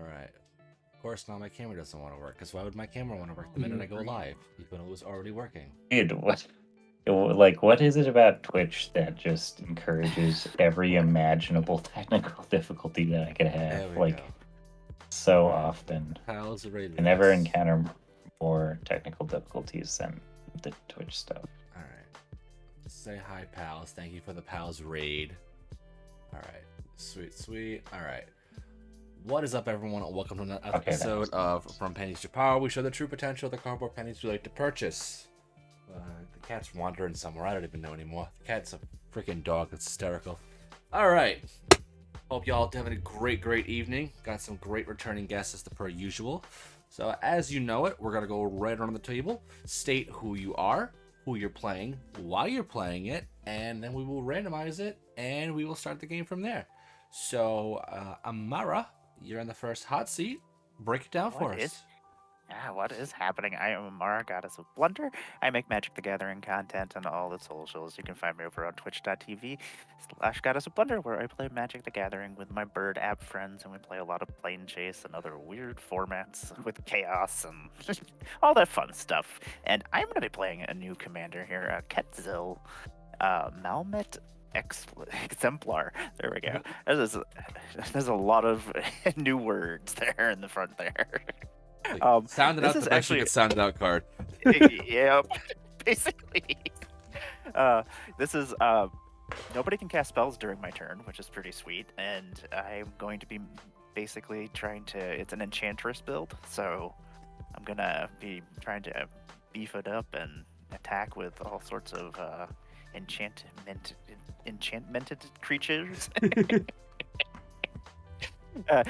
All right. Of course, now my camera doesn't want to work. Because why would my camera want to work the minute I go live? Even though it was already working. Dude, what is it about Twitch that just encourages every imaginable technical difficulty that I could There have? we Like, go. so All right. often. Pals are ready to I never test. encounter more technical difficulties than the Twitch stuff. All right. Say hi, pals. Thank you for the pals raid. All right. Sweet, sweet. All right. What is up, everyone? Welcome to another episode of From Pennies to Power. We show the true potential of the cardboard pennies we like to purchase. The cat's wandering somewhere. I don't even know anymore. The cat's a freaking dog. It's hysterical. All right. Hope y'all having a great evening. Got some great returning guests as per usual. So as you know it, we're going to go right around the table, state who you are, who you're playing, why you're playing it, and then we will randomize it, and we will start the game from there. So, Amara, you're in the first hot seat. Break it down for us. What is happening? I am Amara, Goddess of Blunder. I make Magic the Gathering content on all the socials. You can find me over on twitch.tv/Goddess of Blunder, where I play Magic the Gathering with my bird app friends, and we play a lot of Plane Chase and other weird formats with Chaos and all that fun stuff. And I'm going to be playing a new commander here, Ketzil, Malmet Exemplar. There we go. There's a lot of new words there in the front there. Sounded out the best you could sound it out card. Yep, basically. This is nobody can cast spells during my turn, which is pretty sweet, and I'm going to be basically trying to. It's an enchantress build, so I'm gonna be trying to beef it up and attack with all sorts of enchantmented creatures.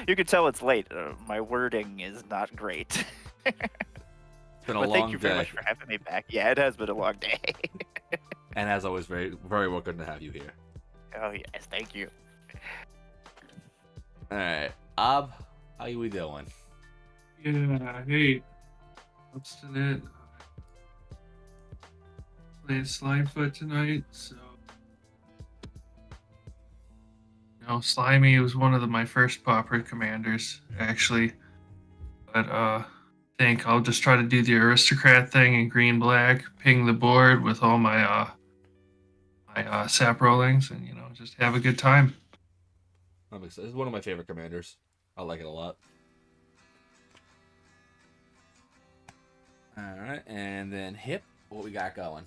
You can tell it's late. My wording is not great. It's been a long day. Thank you very much for having me back. Yeah, it has been a long day. And as always, very welcome to have you here. Oh yes, thank you. All right, Ab, how you doing? Yeah, hey, obstinate. Playing Slimefoot tonight, so Slimy was one of my first Pauper Commanders, actually. But I think I'll just try to do the aristocrat thing in green-black, ping the board with all my sap rollings, and just have a good time. I'm excited. It's one of my favorite commanders. I like it a lot. All right, and then Hip, what we got going?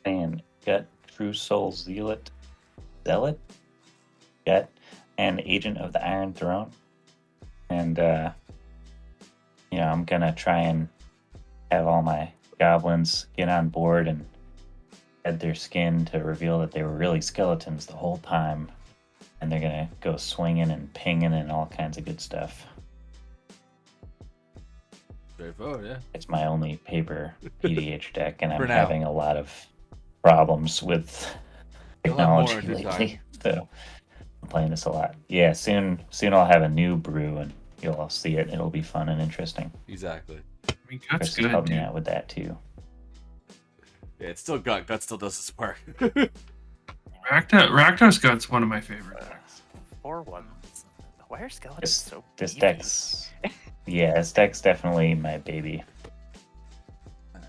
And got True Soul Zealot, got an Agent of the Iron Throne, and I'm gonna try and have all my goblins get on board and shed their skin to reveal that they were really skeletons the whole time, and they're gonna go swinging and pinging and all kinds of good stuff. Straightforward, yeah. It's my only paper PDH deck, and I'm having a lot of problems with technology lately. So I'm playing this a lot. Yeah, soon I'll have a new brew, and you'll all see it. It'll be fun and interesting. Exactly. I mean, Gut's good. Help me out with that too. Yeah, it's still Gut. Gut still does this work. Rakdos Gut's one of my favorite decks. 4/1. Why are skeletons so this beefy? deck's this deck's definitely my baby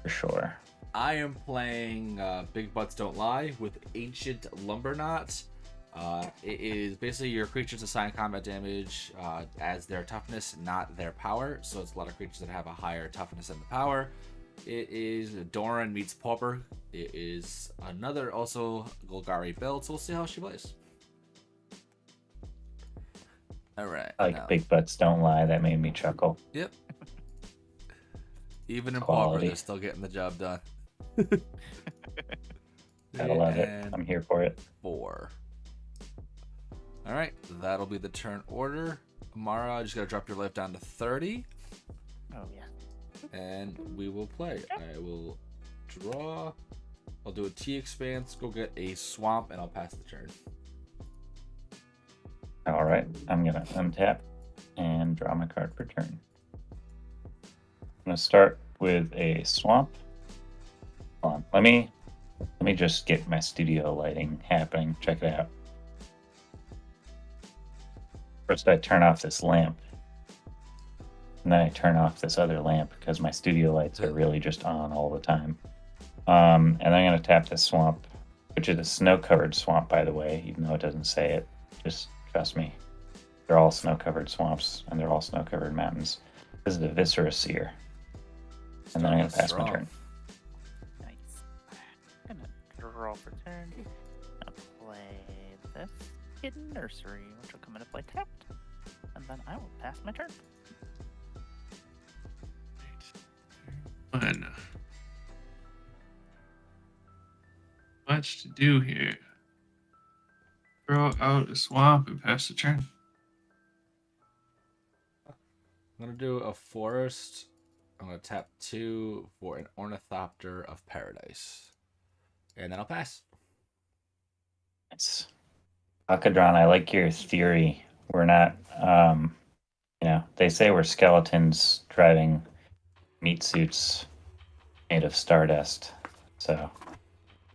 for sure. I am playing Big Butts Don't Lie with Ancient Lumberknot. It is basically your creatures assign combat damage as their toughness, not their power. So it's a lot of creatures that have a higher toughness than the power. It is Doran meets Pauper. It is another also Golgari build, so we'll see how she plays. Alright. I like Big Butts Don't Lie. That made me chuckle. Yep. Even in Pauper, they're still getting the job done. Gotta love it. I'm here for it. 4. Alright, that'll be the turn order. Amara, I just gotta drop your life down to 30. Oh yeah. And we will play. I will draw. I'll do a T expanse, go get a swamp, and I'll pass the turn. All right, I'm gonna untap and draw my card per turn. I'm gonna start with a swamp. Hold on, let me just get my studio lighting happening. Check it out. First, I turn off this lamp. And then I turn off this other lamp because my studio lights are really just on all the time. And then I'm going to tap this swamp, which is a snow-covered swamp, by the way, even though it doesn't say it. Just trust me. They're all snow-covered swamps, and they're all snow-covered mountains. This is the Viscera Seer. And then I'm going to pass my turn. Nice. I'm gonna draw for turn. I'll play this Hidden Nursery, which will come into play tapped. And then I will pass my turn. Fun. Much to do here. Throw out a swamp and pass the turn. I'm gonna do a forest. I'm gonna tap 2 for an Ornithopter of Paradise, and then I'll pass. It's Akadron, I like your theory. We're not, they say we're skeletons driving meat suits made of stardust. So,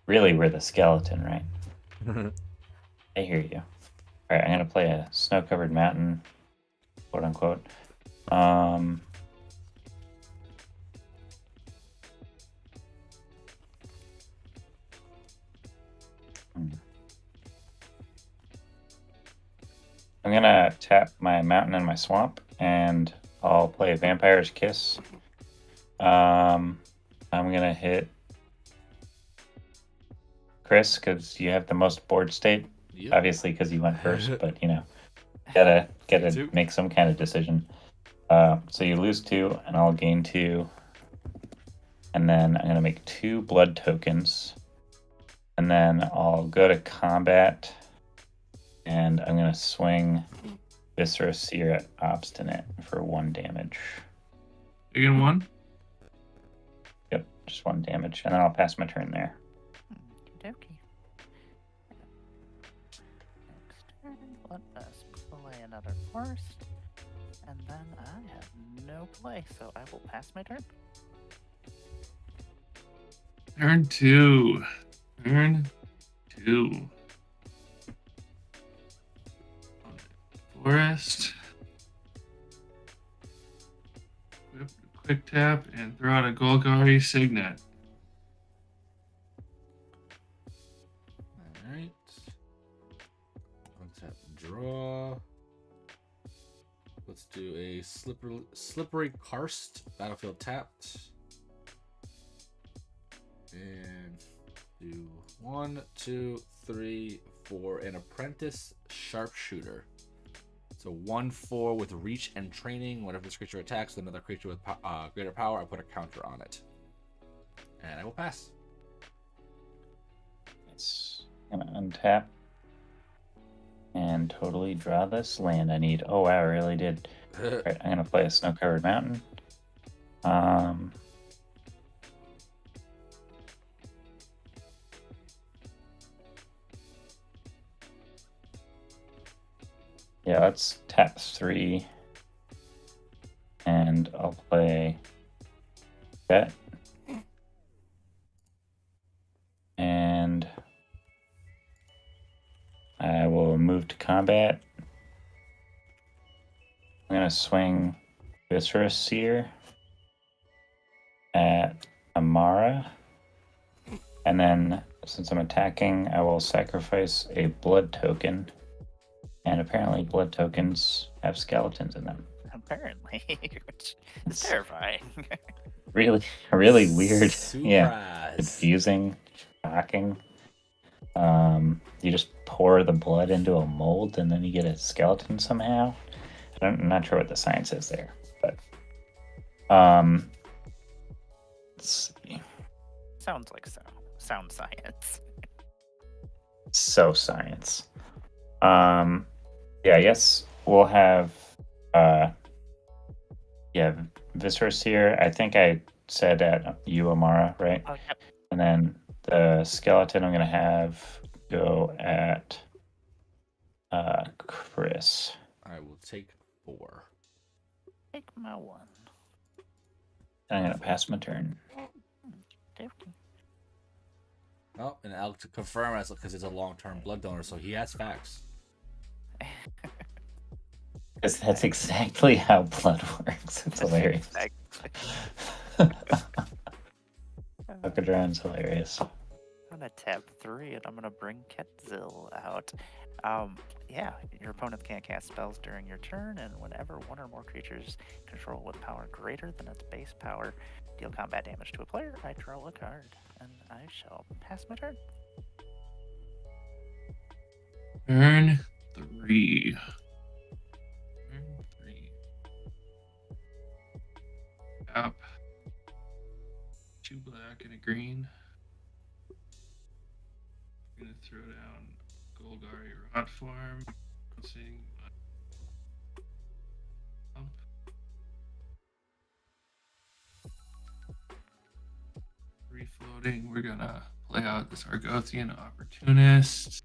really, we're the skeleton, right? I hear you. All right, I'm gonna play a snow-covered mountain, quote unquote. I'm gonna tap my mountain and my swamp, and I'll play Vampire's Kiss. I'm gonna hit Chris because you have the most board state. Yep. Obviously, because you went first, but gotta make some kind of decision. So you lose 2, and I'll gain 2, and then I'm gonna make 2 blood tokens, and then I'll go to combat, and I'm gonna swing Viscera Seer at Obstinate for 1 damage. You get 1? Yep, just 1 damage, and then I'll pass my turn there. Okey-dokey. Next turn, let us play another forest. And then I have no play, so I will pass my turn. Turn 2. Turn 2. Forest. Quick tap and throw out a Golgari Signet. Alright. Untap, draw. Let's do a slippery karst, battlefield tapped. And do 1, 2, 3, 4, an apprentice sharpshooter. So 1/4 with reach and training. Whenever this creature attacks with another creature with greater power, I put a counter on it. And I will pass. It's gonna untap and totally draw this land I need. Oh wow, I really did. Alright, I'm gonna play a snow-covered mountain. Yeah, let's tap 3. And I'll play that. And I will move to combat. I'm gonna swing Viscera Seer at Amara. And then, since I'm attacking, I will sacrifice a blood token. And apparently blood tokens have skeletons in them. Apparently, which is terrifying. Really weird. Surprise. Yeah. Confusing, shocking. You just pour the blood into a mold and then you get a skeleton somehow. I'm not sure what the science is there, but let's see. Sounds like sound science. So science. Yeah, I guess we'll have Viscera Seer. I think I said at you, Amara, right? Oh, yep. And then the skeleton I'm gonna have go at Chris. I will take 4. Take my 1. And I'm gonna pass my turn. Okey-dokey. Oh, and I'll confirm because it's a long-term blood donor, so he has facts. That's exactly how blood works. It's hilarious. Alcadron's hilarious. I'm gonna tap 3 and I'm gonna bring Ketzil out. Yeah, your opponent can't cast spells during your turn, and whenever one or more creatures control with power greater than its base power deal combat damage to a player, I draw a card, and I shall pass my turn. Turn 3. Turn 3. Tap. 2 black and a green. I'm gonna throw down Golgari Rot Farm. Seeing pump. Free floating. We're gonna play out this Argothian Opportunist.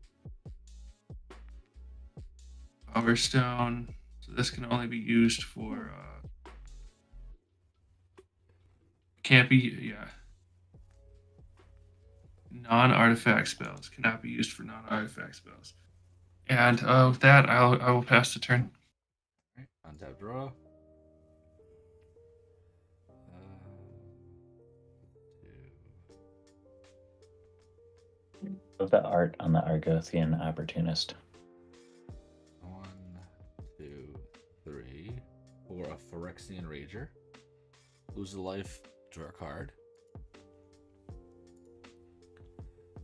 Power Stone. So this can only be used for can't be non-artifact spells. Cannot be used for non-artifact spells. And with that, I will pass the turn. Untap draw. Love the art on the Argothian Opportunist. 1, 2, 3. For a Phyrexian Rager. Lose a life, draw a card.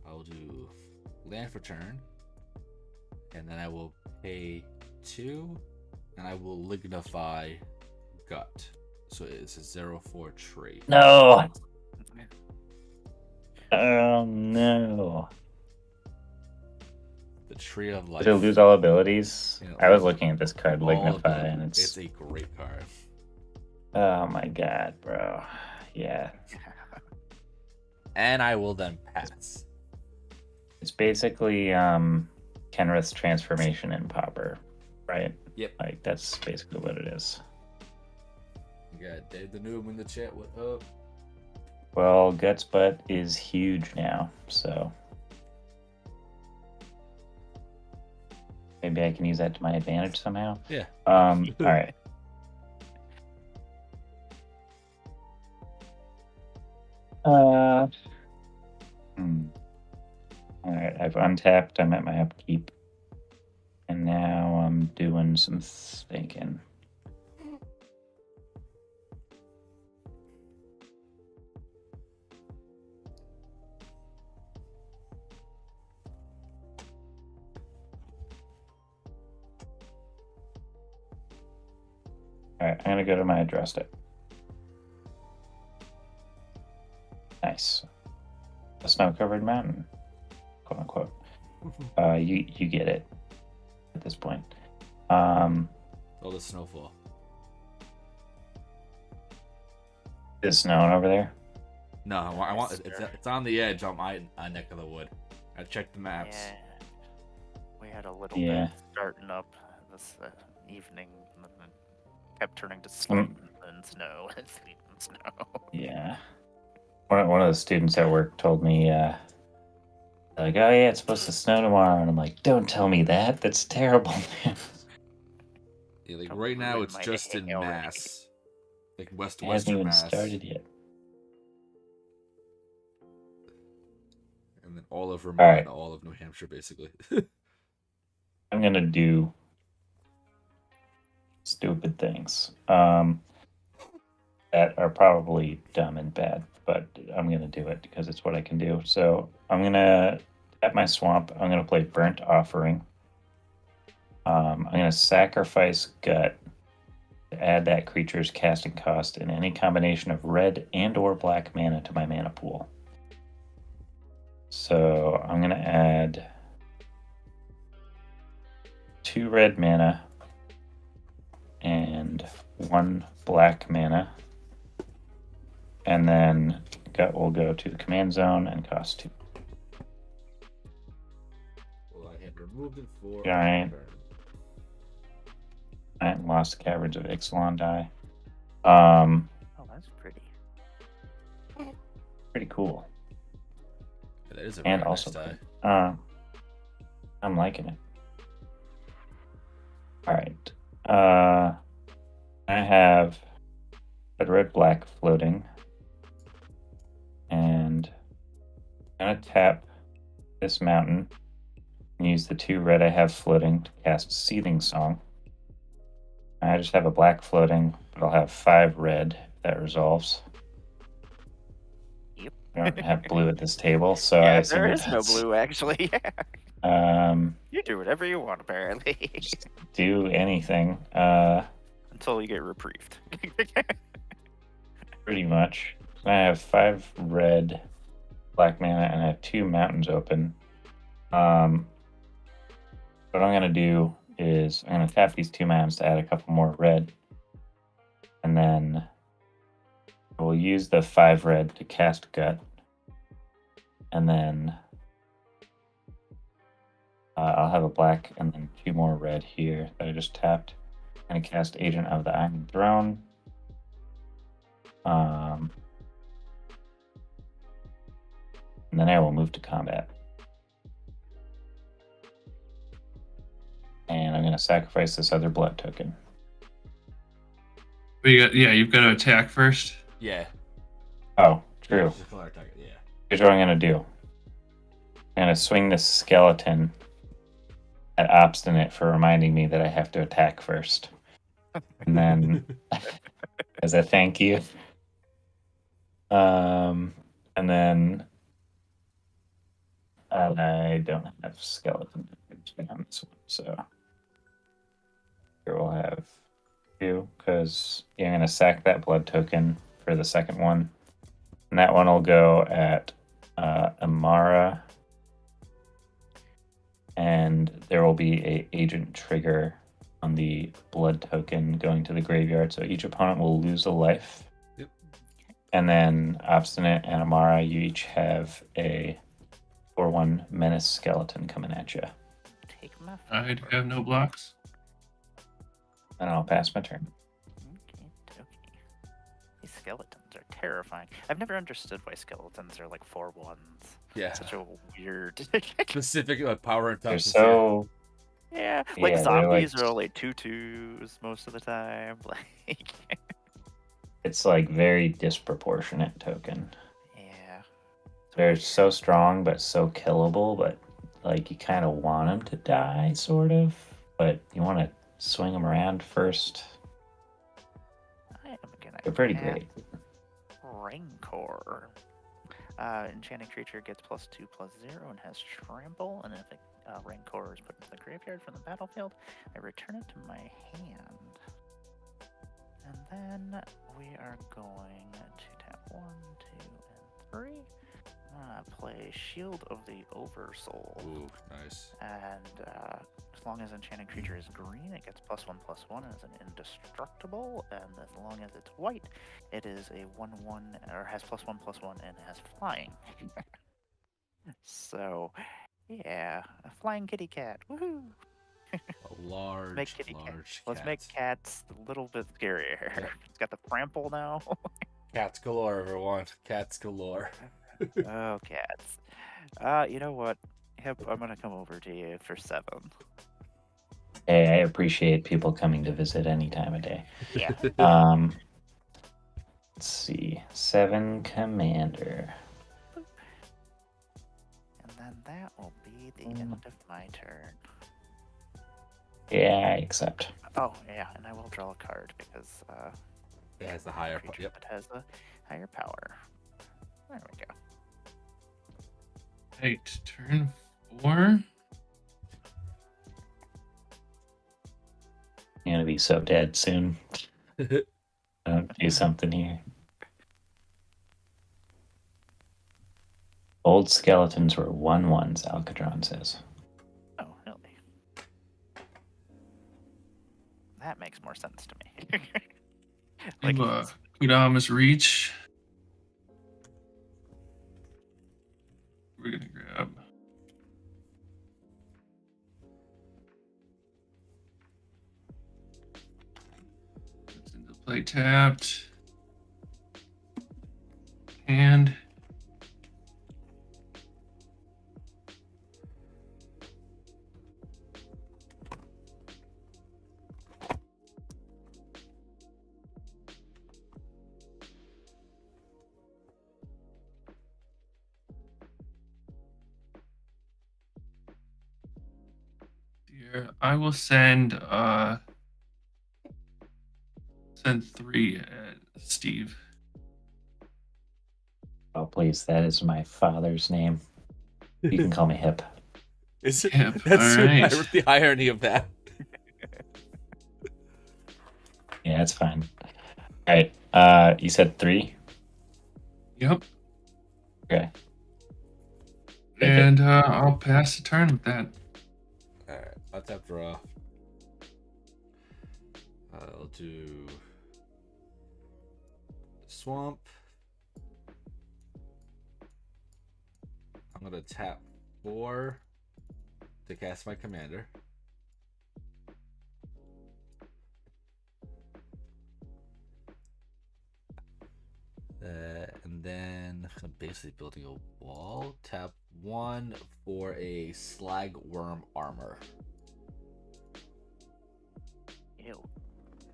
I'll do land for turn. And then I will pay 2. And I will lignify Gut. So it's a 0/4 trait. No! Oh no. The Tree of Life. Did it lose all abilities? Yeah, I was looking at this card, all Lignify, abilities. and It's a great card. Oh my god, bro. Yeah. And I will then pass. It's basically Kenrith's transformation in Pauper, right? Yep. Like, that's basically what it is. You got Dave the Noob in the chat. What up? Well, Guts Butt is huge now, so maybe I can use that to my advantage somehow. Yeah. All right. All right, I've untapped. I'm at my upkeep, and now I'm doing some thinking. All right, I'm gonna go to my address deck. Nice. A snow-covered mountain, quote unquote. You get it at this point. Oh, the snowfall. Is snowing over there? No, I want. It's on the edge on my neck of the wood. I checked the maps. Yeah. We had a little Yeah. bit starting up this evening, and then it kept turning to sleet and snow and sleet and snow. Yeah. One of the students at work told me, like, oh yeah, it's supposed to snow tomorrow, and I'm like, don't tell me that. That's terrible, man. Yeah, like Don't right now ruin it's my just in hail rain. Mass, like It hasn't Western even Mass, started yet. and then all of Vermont, right. and all of New Hampshire, basically. I'm gonna do stupid things that are probably dumb and bad, but I'm gonna do it because it's what I can do. So I'm gonna at my swamp. I'm gonna play Burnt Offering. I'm gonna sacrifice Gut to add that creature's casting cost in any combination of red and/or black mana to my mana pool. So I'm gonna add 2 red mana and 1 black mana, and then Gut will go to the command zone and cost 2. Well, I had removed it for. Giant. And Lost Caverns of Ixalan die. Oh, that's pretty. Pretty cool. Yeah, that is a And very also, nice die. I'm liking it. All right. I have red black floating, and I'm gonna tap this mountain and use the 2 red I have floating to cast Seething Song. I just have a black floating, but I'll have 5 red if that resolves. Yep. I don't have blue at this table, so I Yeah, assume there it is no does. blue actually. You do whatever you want, apparently. Just do anything. Until you get reprieved. Pretty much. I have 5 red, black mana, and I have 2 mountains open. What I'm gonna do is I'm gonna tap these 2 mountains to add a couple more red, and then we'll use the 5 red to cast Gut, and then I'll have a black and then 2 more red here that I just tapped. I'm gonna cast Agent of the Iron Throne. And then I will move to combat. And I'm going to sacrifice this other blood token. But you've got to attack first. Yeah. Oh, true. Yeah, just color attack, yeah. Here's what I'm going to do. I'm going to swing this skeleton at Obstinate for reminding me that I have to attack first. And then, as a thank you. And then I don't have skeleton on this one, so here we'll have 2, because I'm going to sack that blood token for the second one. And that one will go at Amara. And there will be a agent trigger on the blood token going to the graveyard. So each opponent will lose a life. Yep. And then Obstinate and Amara, you each have a 4/1 menace skeleton coming at you. Take my I have no blocks. And I'll pass my turn. Okay. These skeletons are terrifying. I've never understood why skeletons are like 4/1s. Yeah. Such a weird. Specific power and They're toughness. so Yeah, Yeah, like they're zombies like- are only 2/2s most of the time. Like, it's like very disproportionate token. yeah. They're so strong but so killable, but like you kind of want them to die, sort of. But you want to swing them around first. I am gonna. They're pretty cast great. Rancor. Enchanting creature gets +2/+0 and has trample, and if a Rancor is put into the graveyard from the battlefield, I return it to my hand. And then we are going to tap 1, 2, and 3. Play Shield of the Oversoul. Ooh, nice. And as long as enchanting creature is green, it gets +1/+1 as an indestructible. And as long as it's white, it is a 1/1 or has +1/+1 and has flying. So, yeah, a flying kitty cat. Woohoo! A large, Make kitty cat. large Let's cat. make cats a little bit scarier. Yeah. It's got the trample now. Cats galore, everyone. Cats galore. Oh, cats. You know what? Yep, I'm gonna come over to you for 7. Hey, I appreciate people coming to visit any time of day. Yeah. Let's see. 7 Commander. And then that will be the end of my turn. Yeah, I accept. Oh, yeah, and I will draw a card because It has the higher. creature Yep. that has the higher power. There we go. Right, turn 4. You're gonna be so dead soon. Don't do something here. Old skeletons were 1/1s, Alcatron says. Oh, really? That makes more sense to me. Like, You, Kudamas reach. We're gonna grab. It's into play tapped. And here. I will send 3 at Steve. Oh, please, that is my father's name. You can call me Hip. Is it? Hip. That's All right. the irony of that. Yeah, it's fine. All right. You said 3? Yep. Okay. Take it. And I'll pass the turn with that. Alright, I'll tap draw. I'll do swamp. I'm gonna tap 4 to cast my commander. And then I'm basically building a wall. Tap 1 for a slagworm armor. Ew.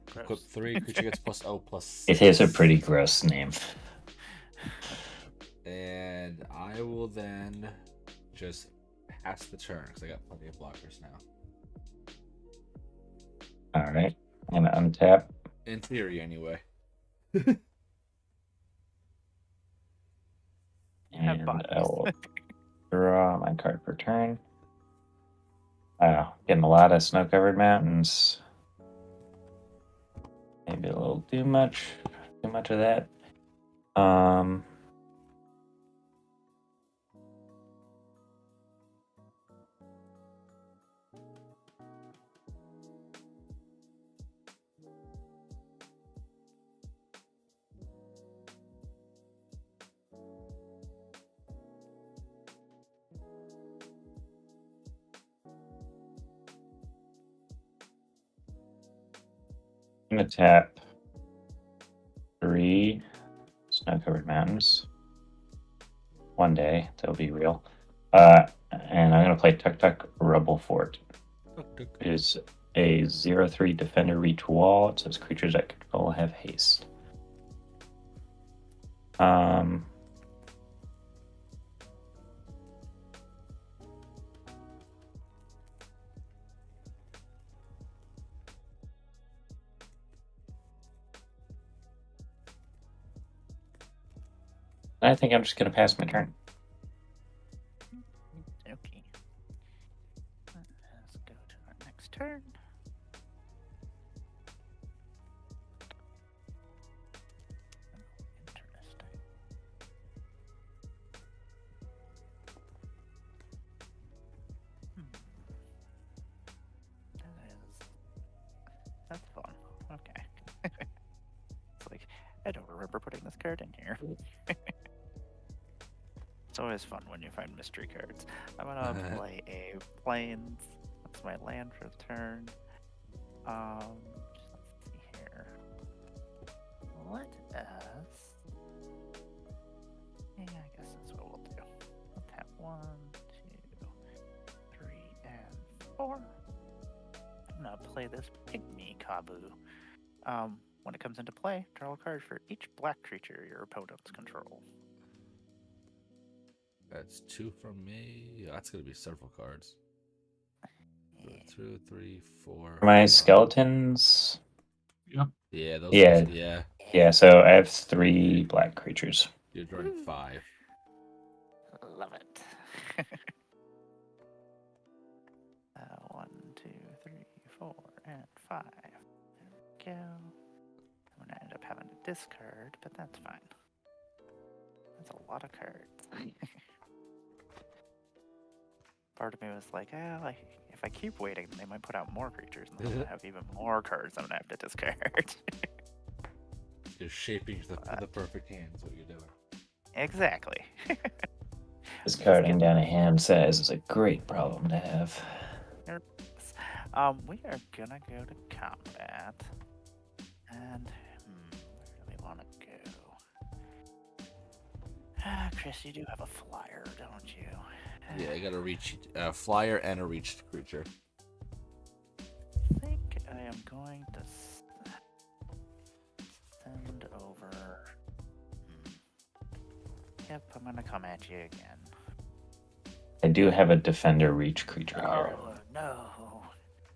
Equip Gross. 3, creature gets +0/+6. It is a pretty gross name. And I will then just pass the turn because I got plenty of blockers now. All right. I'm going to untap. In theory, anyway. And bodies. I will draw my card per turn. Wow, getting a lot of snow-covered mountains. Maybe a little too much of that. I'm gonna tap 3 snow-covered mountains. One day, that'll be real. And I'm gonna play Tuk Tuk Rubble Fort. It is a 0/3 defender reach wall. It says creatures that control have haste. I think I'm just gonna pass my turn. Okay. Let's go to our next turn. Interesting. That's fun. Okay. It's like, I don't remember putting this card in here. It's always fun when you find mystery cards. I'm gonna play a Plains. That's my land for the turn. Let's see here. Let us. Yeah, I guess that's what we'll do. We'll tap 1, 2, 3, and 4. I'm gonna play this Pygmy Kabu. When it comes into play, draw a card for each black creature your opponents control. That's 2 from me. That's gonna be several cards. 2, 3, 4. For my 5. skeletons. Yep. Yeah, those. Yeah. Yeah. Yeah, so I have 3 black creatures. You're drawing 5. Love it. 1, 2, 3, 4, and 5. There we go. I'm gonna end up having to discard, but that's fine. That's a lot of cards. Part of me was like, if I keep waiting, they might put out more creatures, and then I'm gonna have even more cards I'm gonna have to discard. You're shaping the perfect hand. Is what you're doing. Exactly. Discarding down a hand size is a great problem to have. We are gonna go to combat, and where do we want to go? Chris, you do have a flyer, don't you? Yeah, I got a reach flyer and a reached creature. I think I am going to send over. Yep, I'm gonna come at you again. I do have a defender reach creature here. Oh no!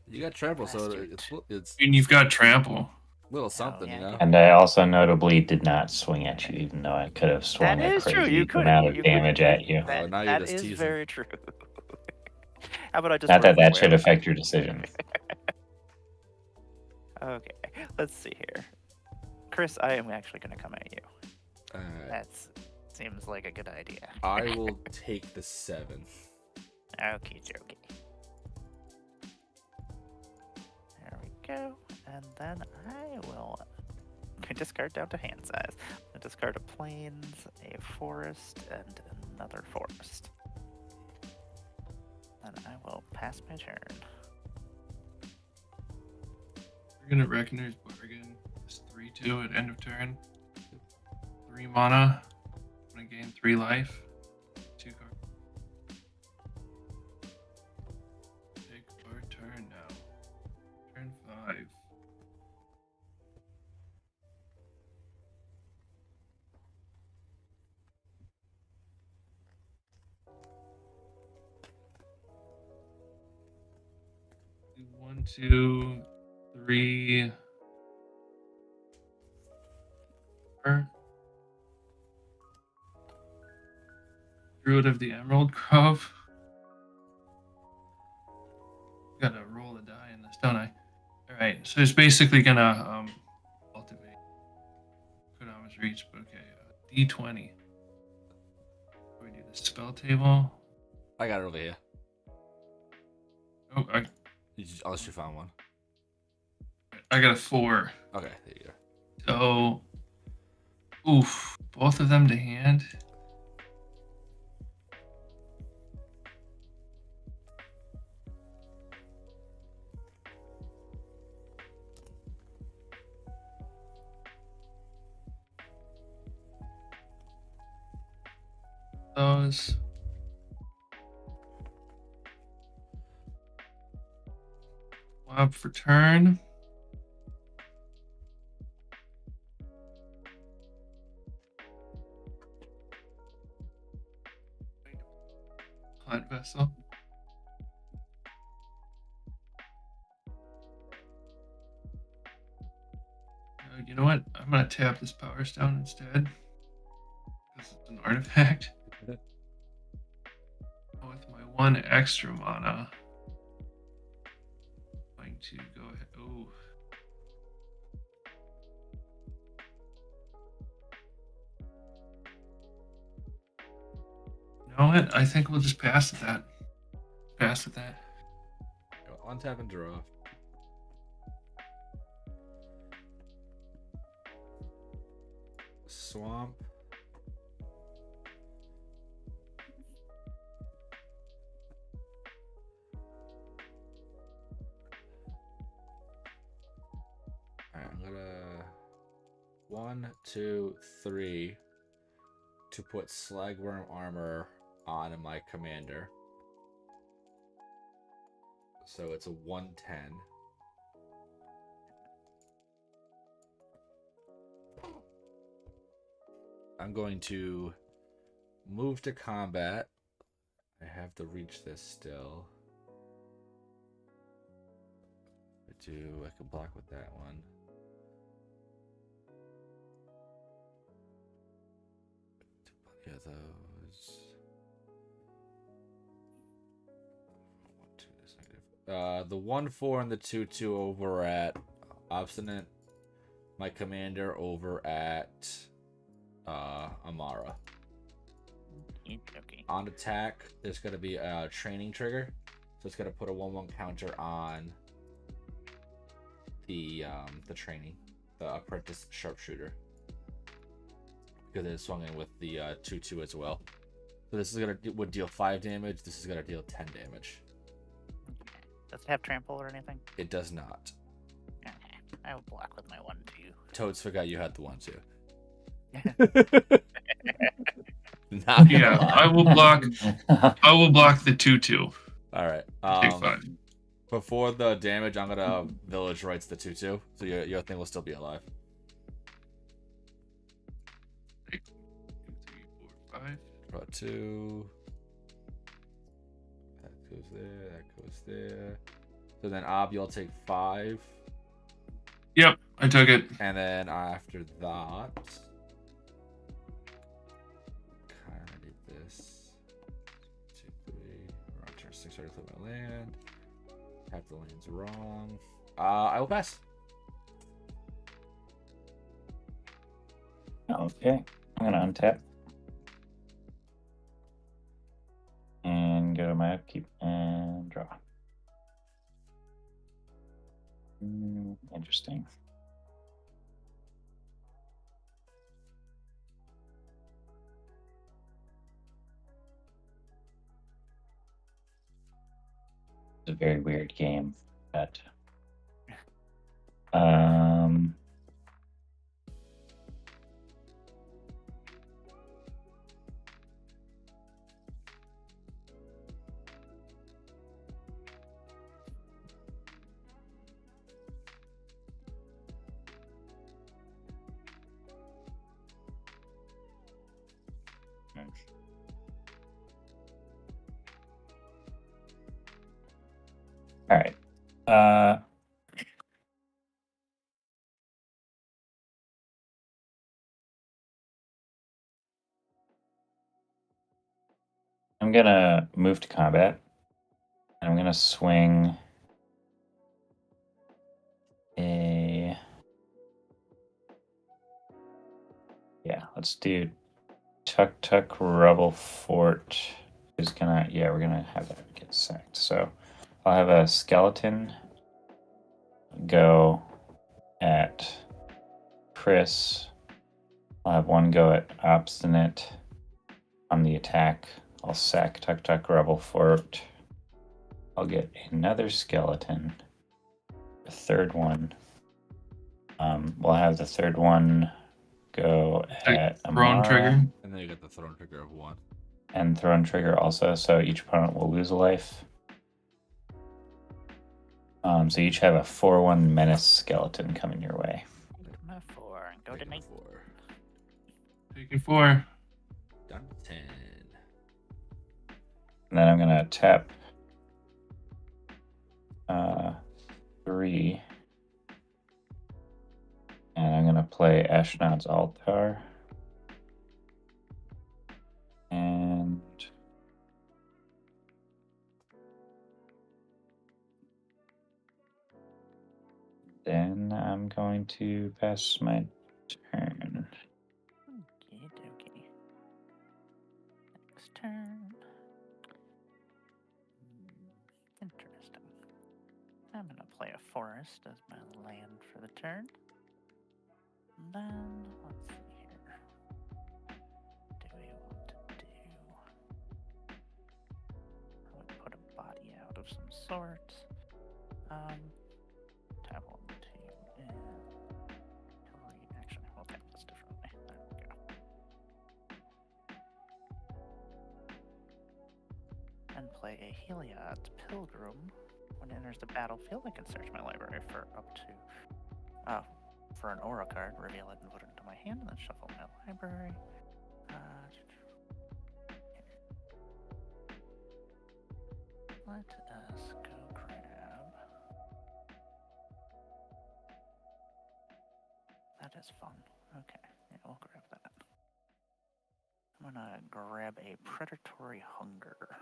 You got trample, so Bastard. it's And you've got trample. little something, yeah, you know. And I also notably did not swing at you, even though I could have swung That a is true. crazy You couldn't. amount of You damage couldn't. at you. Oh, now you're That just is teasing. very true. How about I just Not work that that my should way affect your decision. Okay, let's see here. Chris, I am actually going to come at you. That seems like a good idea. I will take the 7. Okie dokie. There we go. And then I will discard down to hand size. I'll discard a plains, a forest, and another forest. And I will pass my turn. We're gonna recognize bargain. It's 3/2 at end of turn. 3 mana. I'm gonna gain 3 life. 2 cards. Take our turn now. Turn 5. Do 1, 2, 3. 4. Druid of the Emerald Grove. Gotta roll the die in this, don't I? Alright, so it's basically gonna ultimate. Could almost reach, but okay. D20. We do the spell table. I got it over here. Oh, Unless you found one. I got a 4. Okay, there you go. So, oof, both of them to hand. Those. Swap for turn. Hot vessel. You know what? I'm gonna tap this power stone instead. Because it's an artifact. With my 1 extra mana. I'm going to go ahead. Oh. You know what? I think we'll just pass at that. Pass at that. Go untap and draw. Swamp. Alright, I'm gonna 1, 2, 3 to put Slagworm armor on my commander. So it's a 110. I'm going to move to combat. I have to reach this still. I can block with that one. Plenty of those. 1, 2 is negative. The 1/4 and the 2/2 over at Obstinate. My commander over at Amara. Okay. On attack, there's going to be a training trigger, so it's going to put a 1/1 counter on the training, the apprentice sharpshooter, because it swung in with the 2/2 as well. So this is would deal 5 damage. This is gonna deal 10 damage. Does it have trample or anything? It does not. Okay. I will block with my 1/2. Toads forgot you had the 1/2. Yeah, I will block. I will block the 2/2. All right. Take 5. Before the damage, I'm gonna village rights the 2/2, so your thing will still be alive. 2, 3, 4, 5. Draw 2. That goes there. That goes there. So then, you'll take 5. Yep, I took it. And then after that, kind of did this. 2, 3. We're on turn 6. Already flip my land. Tap the lands wrong. I will pass. Okay, I'm gonna untap and go to my upkeep and draw. Interesting. It's a very weird game, but all right. I'm gonna move to combat. And I'm gonna swing a. Yeah, let's do Tuk Rebel Fort. Is gonna we're gonna have that get sacked. So I'll have a skeleton go at Chris. I'll have one go at Obstinate on the attack. I'll sack Tuk Rebel Fort. I'll get another skeleton. The third one. We'll have the third one go at Throne trigger. And then you get the throne trigger of 1. And throne trigger also, so each opponent will lose a life. So you each have a 4/1 menace skeleton coming your way. My 4 and go to 9. 4. Taking 4. Down to 10. And then I'm gonna tap 3. And I'm gonna play Astronaut's Altar. And then I'm going to pass my turn. Okay. Next turn. Interesting. I'm gonna play a forest as my land for the turn. And then let's see here. What do we want to do? I would put a body out of some sort. Tab 1, 2, and 3. Actually, we'll tab this differently. There we go. And play a Heliod's Pilgrim. When it enters the battlefield, I can search my library for up to for an aura card, reveal it and put it into my hand, and then shuffle my library. Let us go grab. That is fun. Okay, yeah, we'll grab that. I'm gonna grab a Predatory Hunger.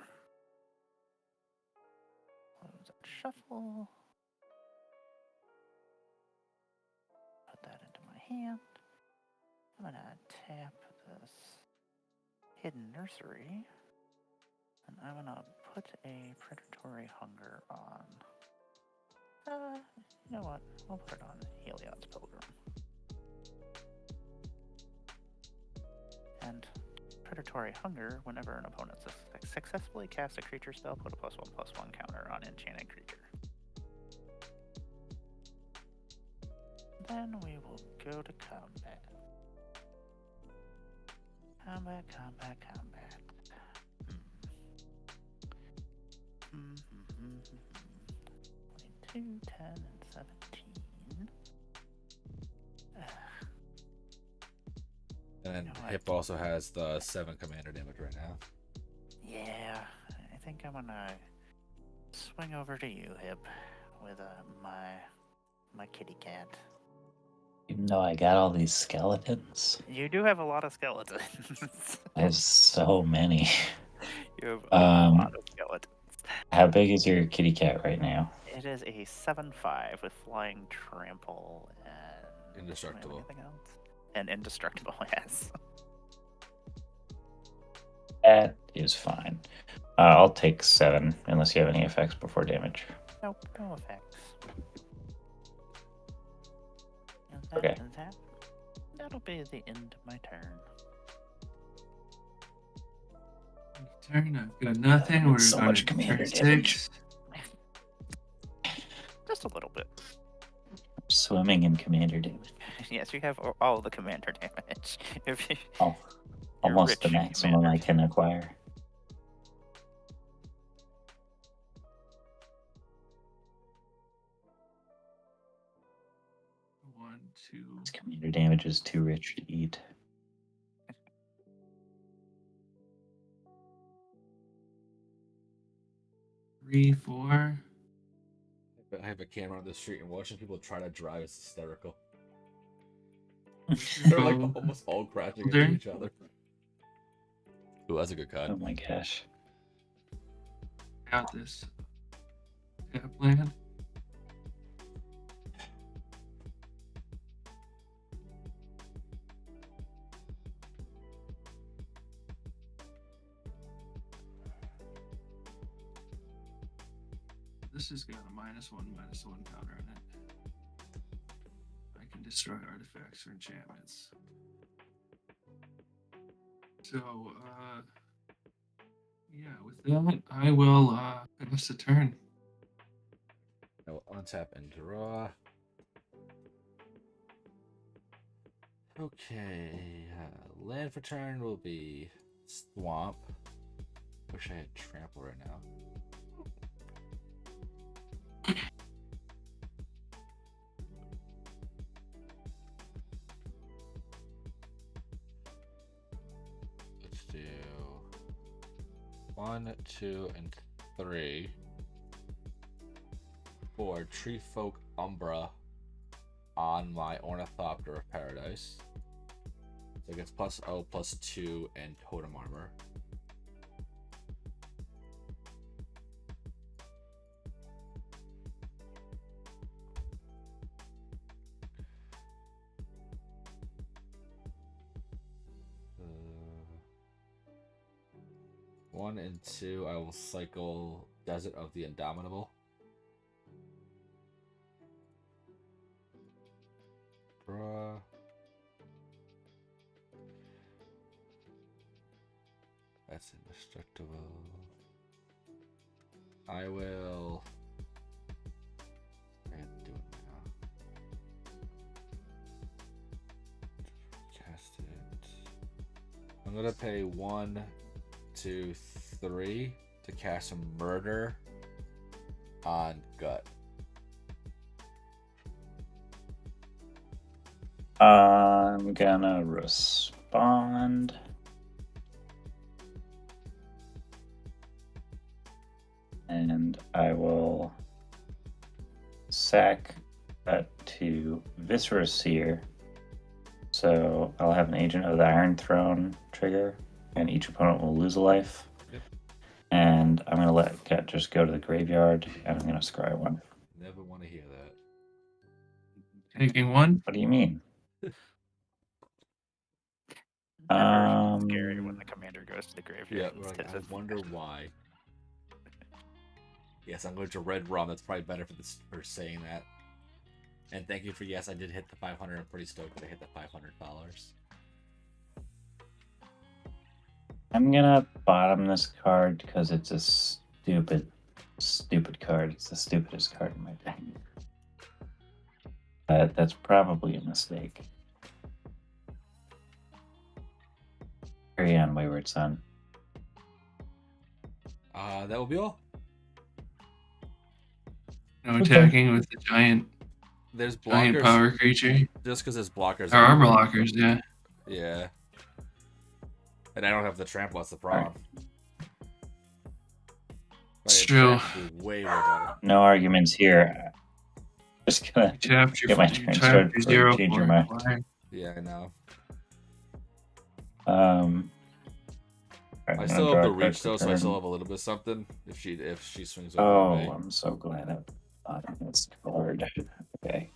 Close that shuffle. Put that into my hand. I'm gonna tap this Hidden Nursery. And I'm gonna put a Predatory Hunger on. You know what? I'll put it on Heliod's Pilgrim. And Predatory Hunger, whenever an opponent successfully casts a creature spell, put a +1/+1 counter on enchanted creature. Then we will go to combat. Combat. 22, 10, and 17. And then Hip also has the 7 commander damage right now. Yeah, I think I'm gonna swing over to you, Hip. with my kitty cat. Even though I got all these skeletons, You do have a lot of skeletons. I have so many. You have a lot of skeletons. How big is your kitty cat right now? It is a 7/5 with flying trample and Indestructible. Anything else? And indestructible, yes. That is fine. I'll take 7 unless you have any effects before damage. Nope, no effects. Okay. That'll be the end of my turn. Turn. I've got nothing. We're So going much to commander turn damage. 6. Just a little bit. Swimming in commander damage. Yes, you have all the commander damage. If you, Oh, you're almost the rich in maximum I commander can acquire. One, two. This commander damage is too rich to eat. Three, 4. I have a camera on the street and watching people try to drive is hysterical. They're They're like almost all crashing into each other. Ooh, that's a good Oh card. my gosh. Got this. Tap land. This has got a -1/-1 counter on it. I can destroy artifacts or enchantments. So, yeah, with that, I will pass the turn. I will untap and draw. Okay, land for turn will be Swamp. Wish I had Trample right now. Let's do 1, 2, and 3 for Tree Folk Umbra on my Ornithopter of Paradise. So it gets +0, +2, and Totem Armor. One and 2, I will cycle Desert of the Indomitable. Draw. That's indestructible. I will. I have to do it now. Cast it. I'm gonna pay 1, 2, 3 to cast a Murder on Gut. I'm gonna respond. And I will sack that to Viscera Seer. So I'll have an Agent of the Iron Throne trigger, and each opponent will lose a life. Yep. And I'm going to let Gut just go to the graveyard, and I'm going to scry one. Never want to hear that. Taking 1. What do you mean? Never scary when the commander goes to the Yeah, graveyard. like, I wonder why. Yes, I'm going to Red Rum. That's probably better for saying that. And thank you for yes, I did hit the 500. I'm pretty stoked that I hit the $500. I'm gonna bottom this card because it's a stupid card. It's the stupidest card in my deck. That's probably a mistake. Carry on, Wayward Son. That will be all. No attacking with the giant There's giant blockers. power creature. Just because there's blockers. There are blockers, yeah. Yeah. And I don't have the trample. That's the problem. It's true. Way more better. No arguments here. Just gonna You tapped your get my you turn tapped started your before you 0 change your for mind. flying. Yeah, I know. Alright, I I'm still gonna have draw the a card reach per though, so I still turn. have a little bit of something if she swings over Oh, me. I'm so glad I thought of this card. Okay.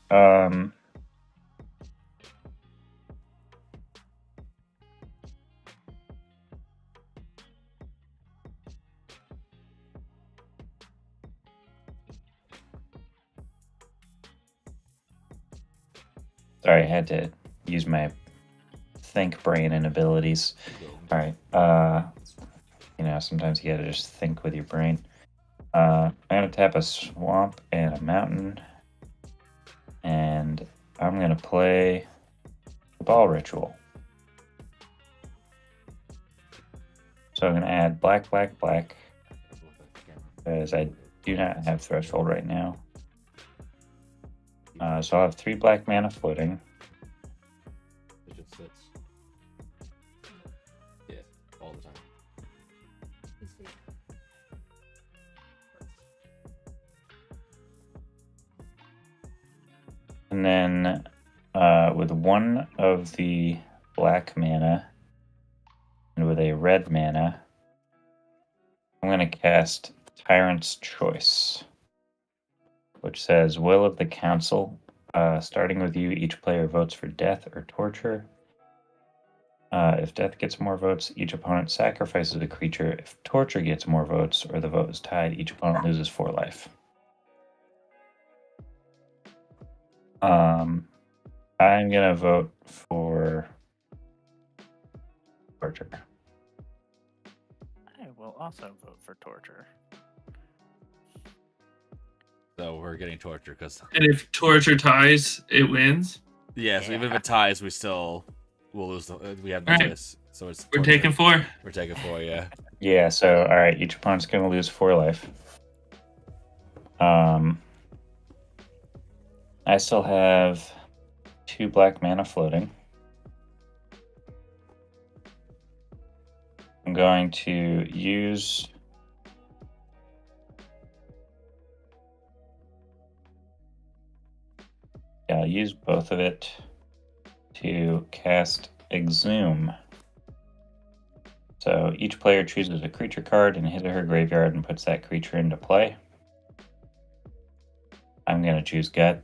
Sorry, I had to use my think brain and abilities. All right. Sometimes you gotta just think with your brain. I'm gonna tap a swamp and a mountain, and I'm gonna play the ball ritual. So I'm gonna add black, black, black, because I do not have threshold right now. So I'll have 3 black mana floating. It just sits. Yeah, all the time. And then with 1 of the black mana and with a red mana, I'm going to cast Tyrant's Choice, which says, Will of the Council. Starting with you, each player votes for death or torture. If death gets more votes, each opponent sacrifices a creature. If torture gets more votes or the vote is tied, each opponent loses 4 life. I'm gonna vote for torture. I will also vote for torture. So we're getting torture because And if torture ties, it wins. yeah. So even if Yeah. it ties, we will lose. We have no Alright. choice. So it's We're torture. taking 4. We're taking 4. Yeah. Yeah, so alright, each opponent's gonna lose 4 life. I still have 2 black mana floating. I'm going to use I'll use both of it to cast Exhume. So each player chooses a creature card in his or her graveyard and puts that creature into play. I'm going to choose Gut.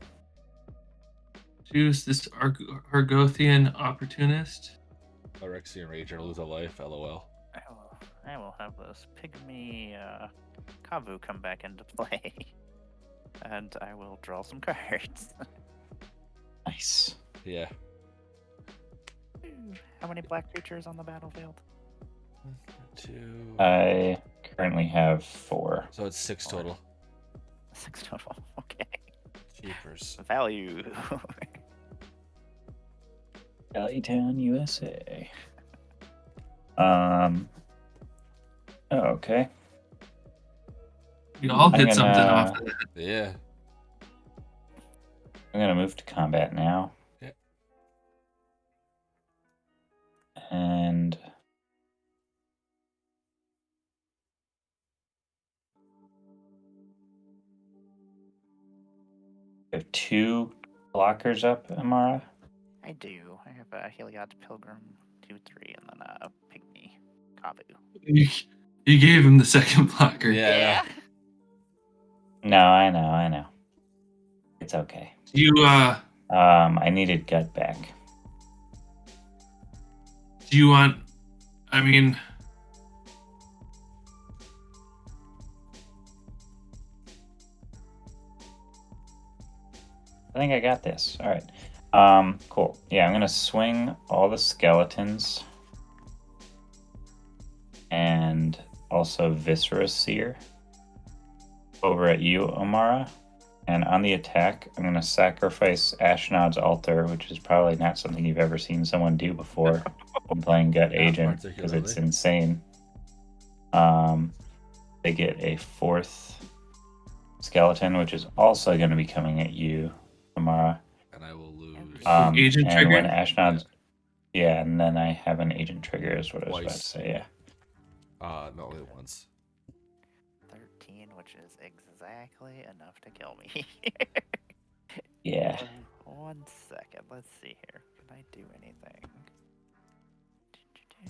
Choose this Argothian opportunist. Phyrexian Rager lose a life. LOL. I will have this pygmy Kavu come back into play. And I will draw some cards. Nice. Yeah. How many black creatures on the battlefield? 2. I currently have 4. So it's 6 total. 6 total. Okay. Cheapers. Value. Town, USA. Okay. We all I'm hit something gonna- off of that. Yeah. I'm going to move to combat now. Yeah. And I have 2 blockers up, Amara. I do. I have a Heliod Pilgrim 2/3 and then a pygmy Kavu. You gave him the second blocker. Yeah. No, I know. It's okay. You I needed Gut back. do you want? I mean, I think I got this. All right. Cool. Yeah, I'm gonna swing all the skeletons and also Viscera Seer over at you, Omara. And on the attack, I'm gonna sacrifice Ashnod's Altar, which is probably not something you've ever seen someone do before when playing Gut Not Agent, because it's particularly. insane. They get a 4th skeleton, which is also going to be coming at you, Amara. And I will lose. Agent and trigger? when Ashnod's, yeah, and then I have an agent trigger, is what I was about to Twice. say. Yeah. No, only once. 13, which is exactly enough to kill me. Yeah. 1 second. Let's see here. Can I do anything? I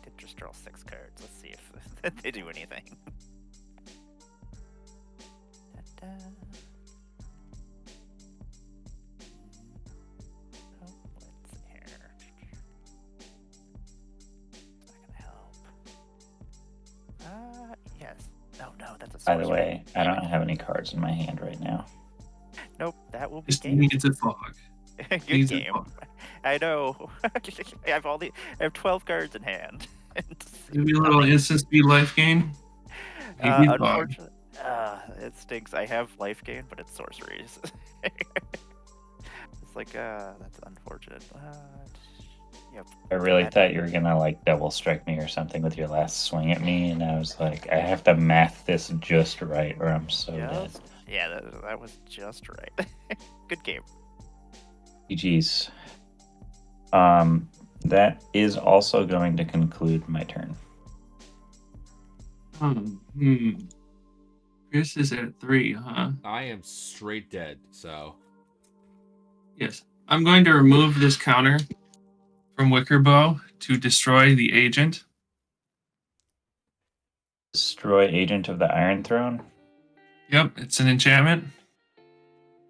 did just draw 6 cards. Let's see if they do anything. Da-da. Oh, let's see here. It's not gonna help. Yes. No, that's a By the sorcery. way, I don't have any cards in my hand right now. Nope, that will be Just game. needs a fog. Good Needs a game. fog. I know. I have 12 cards in hand. Maybe a little instant speed life gain. Maybe a fog. Unfortunately, it stinks. I have life gain, but it's sorceries. It's like, that's unfortunate. Yep. I really thought you were gonna like double strike me or something with your last swing at me, and I was like, I have to math this just right, or I'm so dead. Yeah, that was just right. Good game. GG's. That is also going to conclude my turn. Chris is at 3, huh? I am straight dead, so. Yes. I'm going to remove this counter from Wickerbow to destroy the agent. Destroy Agent of the Iron Throne? Yep, it's an enchantment.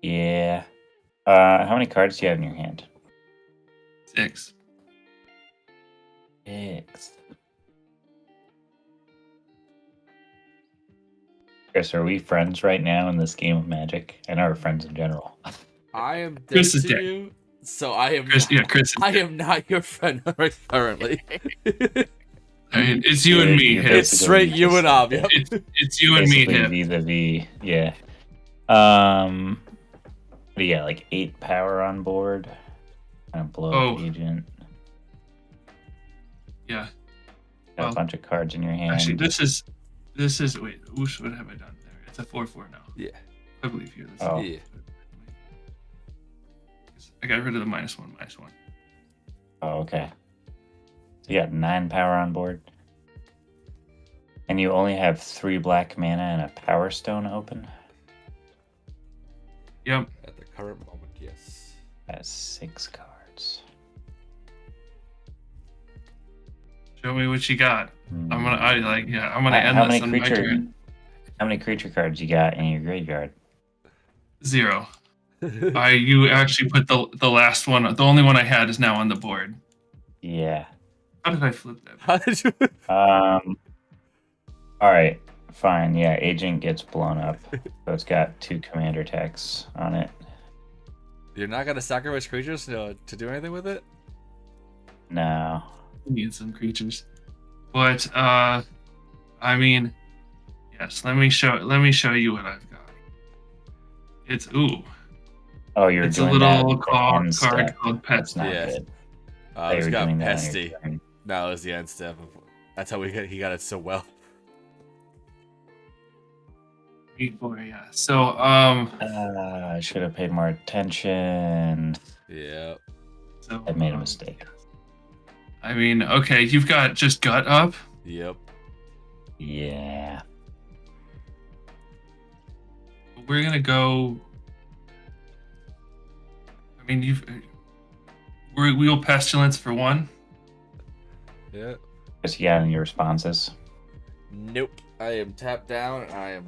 Yeah. How many cards do you have in your hand? 6. 6. Chris, are we friends right now in this game of Magic? I know we're friends in general. I am dead Chris is to dead. you, so I am. Chris is I am not your friend currently. I mean, it's you and me. You're Hip. It's straight you and I. Yep. It's you and me. Basically Hip. vis-a-vis, yeah. What do you got, like 8 power on board? Kind of blow up agent. Yeah. Got a bunch of cards in your hand. Actually, this is wait. Whoosh, what have I done there? It's a 4/4 now. Yeah. I believe here. Oh. Yeah. I got rid of the -1. Oh, okay. So you got 9 power on board. And you only have 3 black mana and a power stone open? Yep. At the current moment, yes. That's 6 cards. Show me what you got. I'm gonna end How this many on my turn. How many creature cards you got in your graveyard? 0. You actually put the last one. The only one I had is now on the board. Yeah. How did I flip that? How did you? All right. Fine. Yeah. Agent gets blown up. So it's got 2 commander attacks on it. You're not gonna sacrifice creatures to do anything with it? No. We need some creatures, but I mean, yes. Let me show you what I've got. It's It's a little card called Pet. That's not Yes. good. It's were got doing that on your pesty. turn. No, it was the end step. That's how he got it so well. Yeah. So I should have paid more attention. Yeah. So I made a mistake. I mean, okay, you've got just gut up. Yep. Yeah. We're gonna go. I mean, we will pestilence for 1. Yeah. Just you got any responses? Nope. I am tapped down and I am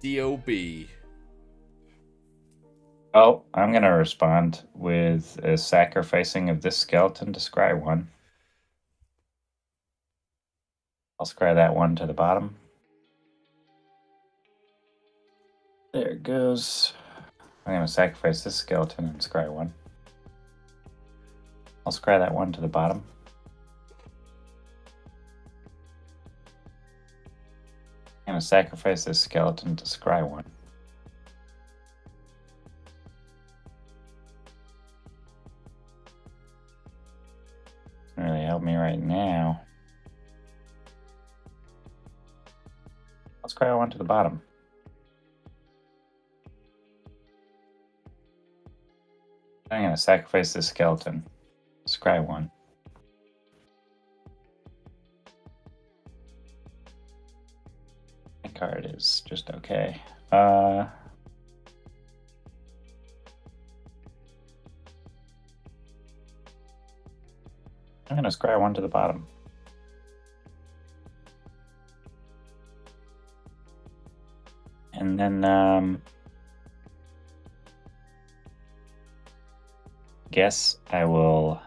DOB. Oh, I'm going to respond with a sacrificing of this skeleton to scry 1. I'll scry that 1 to the bottom. There it goes. I'm going to sacrifice this skeleton and scry 1. I'll scry that 1 to the bottom. I'm going to sacrifice this skeleton to scry 1. Doesn't really help me right now. I'll scry 1 to the bottom. I'm going to sacrifice this skeleton. Scry 1. That card is just okay. I'm gonna scry 1 to the bottom. And then guess I will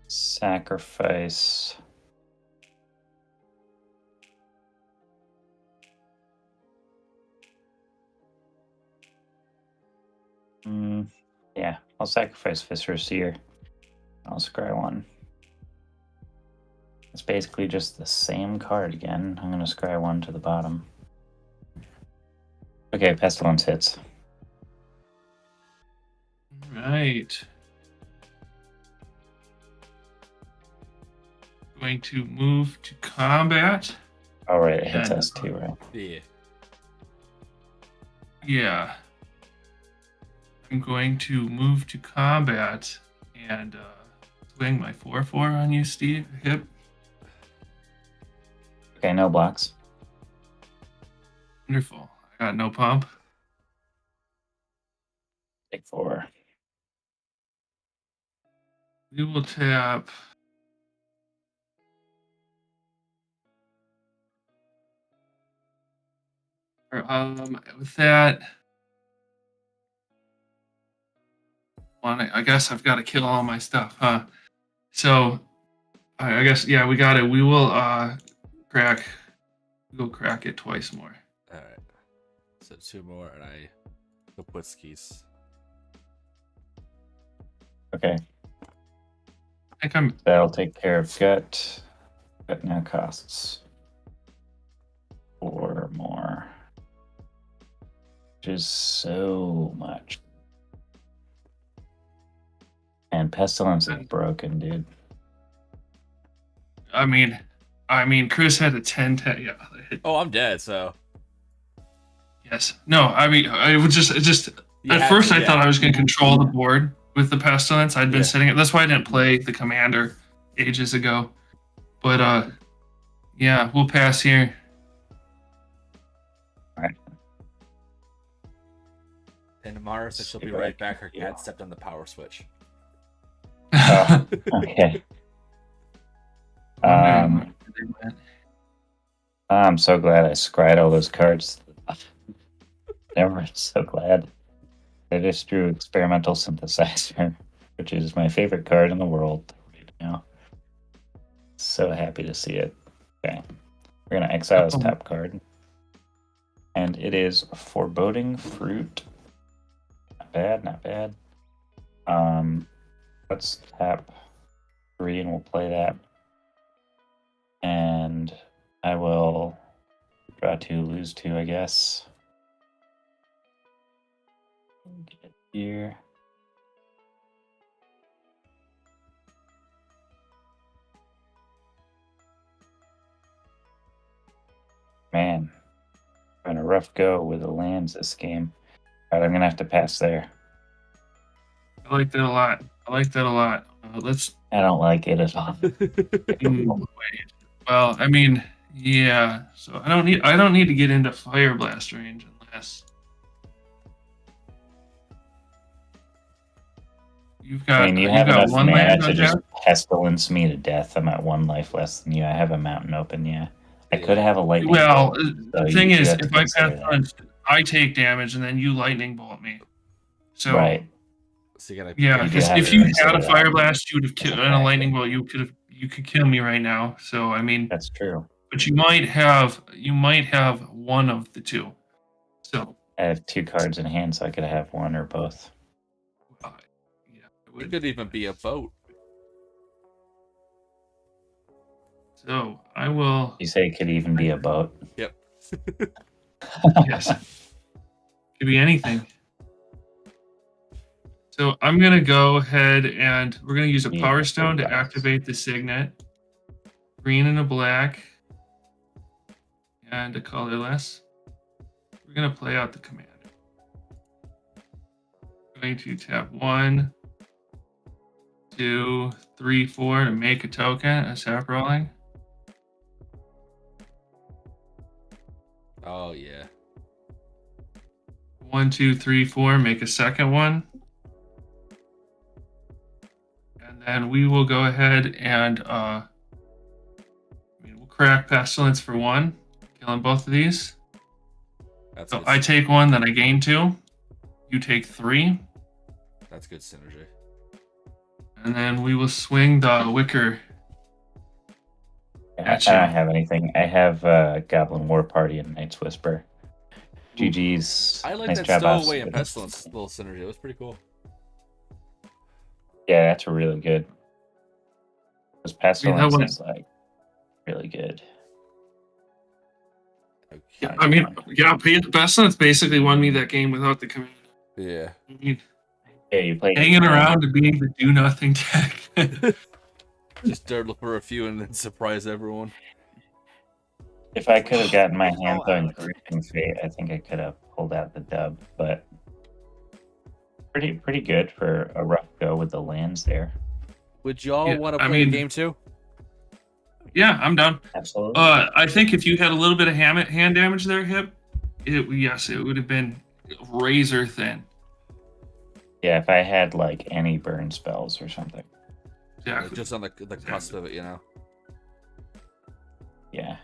sacrifice yeah, I'll sacrifice Viscerous Seer. I'll scry 1. It's basically just the same card again. I'm gonna scry 1 to the bottom. Okay, Pestilence hits. Right. Going to move to combat. All right, it hits And, us too, right? Yeah. Yeah. I'm going to move to combat and swing my 4/4 on you, Steve. Hip. Okay, no blocks. Wonderful. I got no pump. Take 4. We will tap. With that, I guess I've got to kill all my stuff, huh? So, I guess yeah, we got it. We will crack. We'll crack it twice more. All right. So 2 more, and I go put skis. Okay, I think I'm. that'll take care of gut. Gut now costs 4 more, which is so much. And Pestilence is broken, dude. I mean, Chris had a 10-10. Yeah. Oh, I'm dead. So Yes. No. I mean, I would just You at had first to, I yeah. thought I was going to control the board with the Pestilence. I'd been Yeah. sitting. That's why I didn't play the Commander ages ago. But yeah, we'll pass here. And Mara said she'll be See what right I back. Her can cat do. stepped on the power switch. Oh, okay. I'm so glad I scried all those cards. Never so glad. I just drew Experimental Synthesizer, which is my favorite card in the world right now. So happy to see it. Okay. We're going to exile this top card. And it is Foreboding Fruit. Not bad, not bad. Let's tap 3 and we'll play that. And I will draw 2, lose 2, I guess. Get here. Man, having a rough go with the lands this game. All right, I'm gonna have to pass there. I like that a lot. I like that a lot. Let's. I don't like it at all. Wait. Well, I mean, yeah. So I don't need to get into Fire Blast range unless you've got. I mean, you you've have got enough one mana land to on just tap? pestilence me to death. I'm at 1 life less than you. I have a mountain open, yeah. I could have a lightning Well, bolt, the so thing you is, have to if I consider pass that. on, I take damage and then you lightning bolt me. So Right. So you gotta. yeah, You do because have if to you consider had a that. Fire Blast, you would have As a killed, and a factor. lightning bolt, you could kill me right now. So I mean, That's true. but you might have one of the two. So I have 2 cards in hand, so I could have 1 or both. yeah, it It would. could even be a boat. So I will. You say it could even be a boat. Yep. Yes, could be anything. So I'm gonna go ahead and we're gonna use a Yeah, Power Stone to that's- activate the Signet. Green and a black, and a colorless. We're gonna play out the Commander. Going to tap 1, 2, 3, 4 to make a token, a sap rolling. 1, 2, 3, 4. Make a second one. And then we will go ahead and we'll crack Pestilence for 1, killing both of these. That's So good. I take 1, then I gain 2. You take 3. That's good synergy. And then we will swing the Wicker. I Gotcha. don't have anything. I have Goblin War Party and Knight's Whisper. GG's. I like nice that job, boss. Stowaway and Pestilence little synergy. It was pretty cool. Yeah, that's really good. Because Pestilence one- is like really good. Okay. Yeah, I mean, yeah, Pestilence basically won me that game without the command. Yeah. I mean, Yeah, you played hanging around to being the do nothing deck. Just dart for a few and then surprise everyone. If I could have gotten my Oh, hands on Alex. Griffin Fate, I think I could have pulled out the dub. But pretty good for a rough go with the lands there. Would y'all Yeah, want to I play a mean- game too? Yeah, I'm done. Absolutely. I think if you had a little bit of hand damage there, Hip, it would have been razor thin. Yeah, if I had like any burn spells or something. Exactly. Just on the cusp of it, you know. Yeah.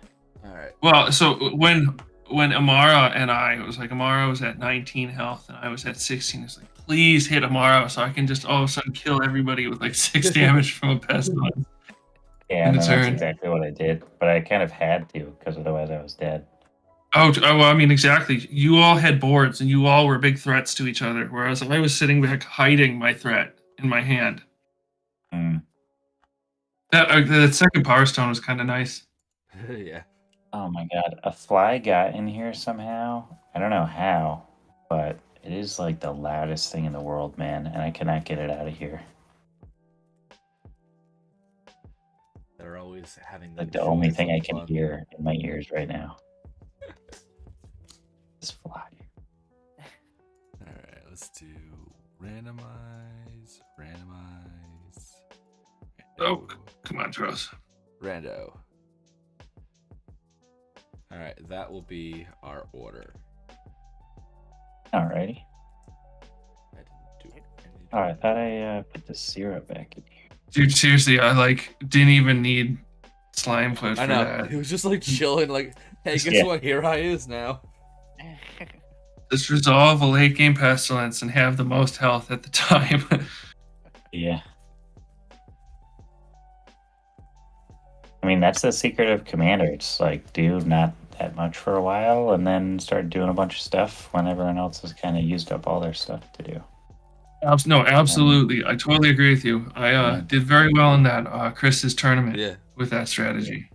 All right. Well, so when Amara and I, it was like Amara was at 19 health and I was at 16. It's like, please hit Amara so I can just all of a sudden kill everybody with like 6 damage from a pestilence. Yeah, In and the that's turn. exactly what I did. But I kind of had to, because otherwise I was dead. Oh, well, I mean, exactly. You all had boards and you all were big threats to each other, whereas I was sitting back hiding my threat in my hand. Hmm. That second Power Stone was kind of nice. Yeah. Oh my god, a fly got in here somehow. I don't know how, but it is like the loudest thing in the world, man, and I cannot get it out of here. They're always having Like the only joys thing of I can fun. hear in my ears right now. This fly. All right, let's do randomize. Oh, come on, Charles. Rando. All right, that will be our order. Alrighty. I didn't do any. Oh, I thought I put the syrup back in here. Dude, seriously, I like didn't even need slime foot for I know. that. He was just like chilling, like, hey, guess Yeah. what? Here I is now. Just resolve a late game pestilence and have the most health at the time. Yeah. I mean, that's the secret of Commander. It's like, do not that much for a while and then start doing a bunch of stuff when everyone else has kind of used up all their stuff to do. No, absolutely. I totally agree with you. I Yeah. did very well in that Chris's tournament Yeah. with that strategy.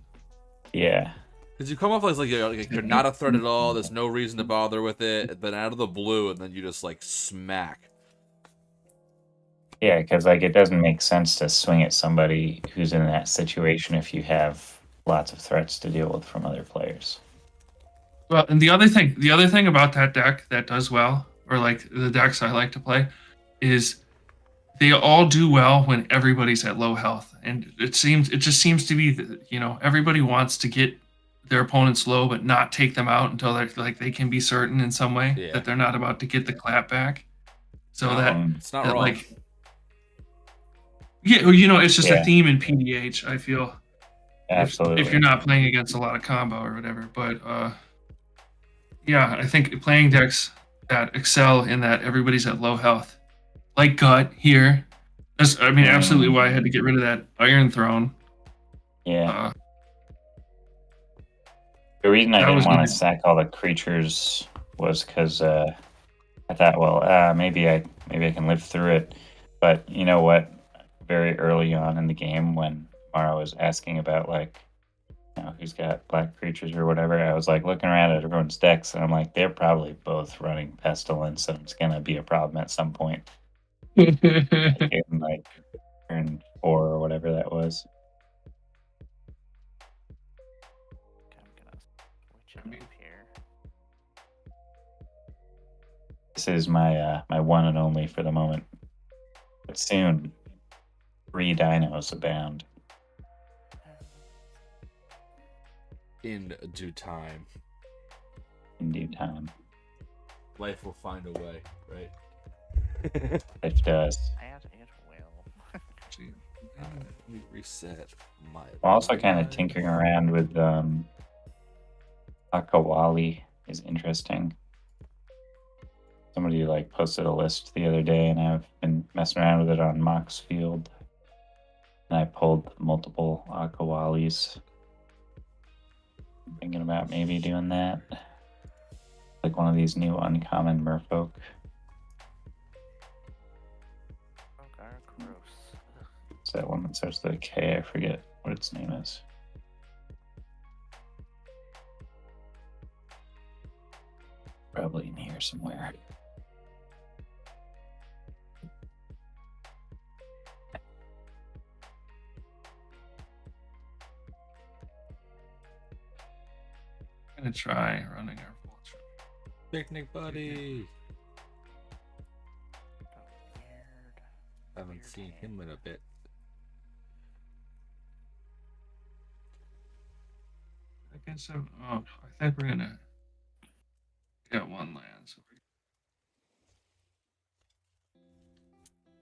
Yeah. Because you come off as like you're not a threat at all. There's no reason to bother with it. Then out of the blue, and then you just like smack. Yeah, because like it doesn't make sense to swing at somebody who's in that situation if you have lots of threats to deal with from other players. Well, and the other thing about that deck that does well, or like the decks I like to play, is they all do well when everybody's at low health, and it just seems to be that, everybody wants to get their opponents low, but not take them out until they're like they can be certain in some way Yeah. that they're not about to get the clap back. So No, that It's not that, wrong. like, yeah, well, it's just Yeah. a theme in PDH. I feel Absolutely. if you're not playing against a lot of combo or whatever, but yeah, I think playing decks that excel in that everybody's at low health, like Gut here. That's, I mean, absolutely why I had to get rid of that Iron Throne. Yeah. The reason I that didn't was want gonna- to sack all the creatures was because I thought, well, maybe I can live through it. But you know what? Very early on in the game, when Mara was asking about like, who's got black creatures or whatever, I was like looking around at everyone's decks, and I'm like, they're probably both running pestilence, and it's gonna be a problem at some point. In like turn 4 or whatever that was. I'm gonna switch it up here. This is my my one and only for the moment. But soon, 3 dinos abound. In due time. In due time. Life will find a way, right? It does. As it will. Actually, Let me reset my. I'm also kind of live. tinkering around with Akawali is interesting. Somebody like posted a list the other day, and I've been messing around with it on Mox Field. And I pulled multiple Akawalis. Thinking about maybe doing that. Like one of these new uncommon merfolk. Okay, gross. It's that one that starts with a K. I forget what its name is. Probably in here somewhere. I'm gonna try running our vulture. Picnic buddy. Weird. Haven't Weird seen hand. him in a bit. I guess I think we're gonna get one land. So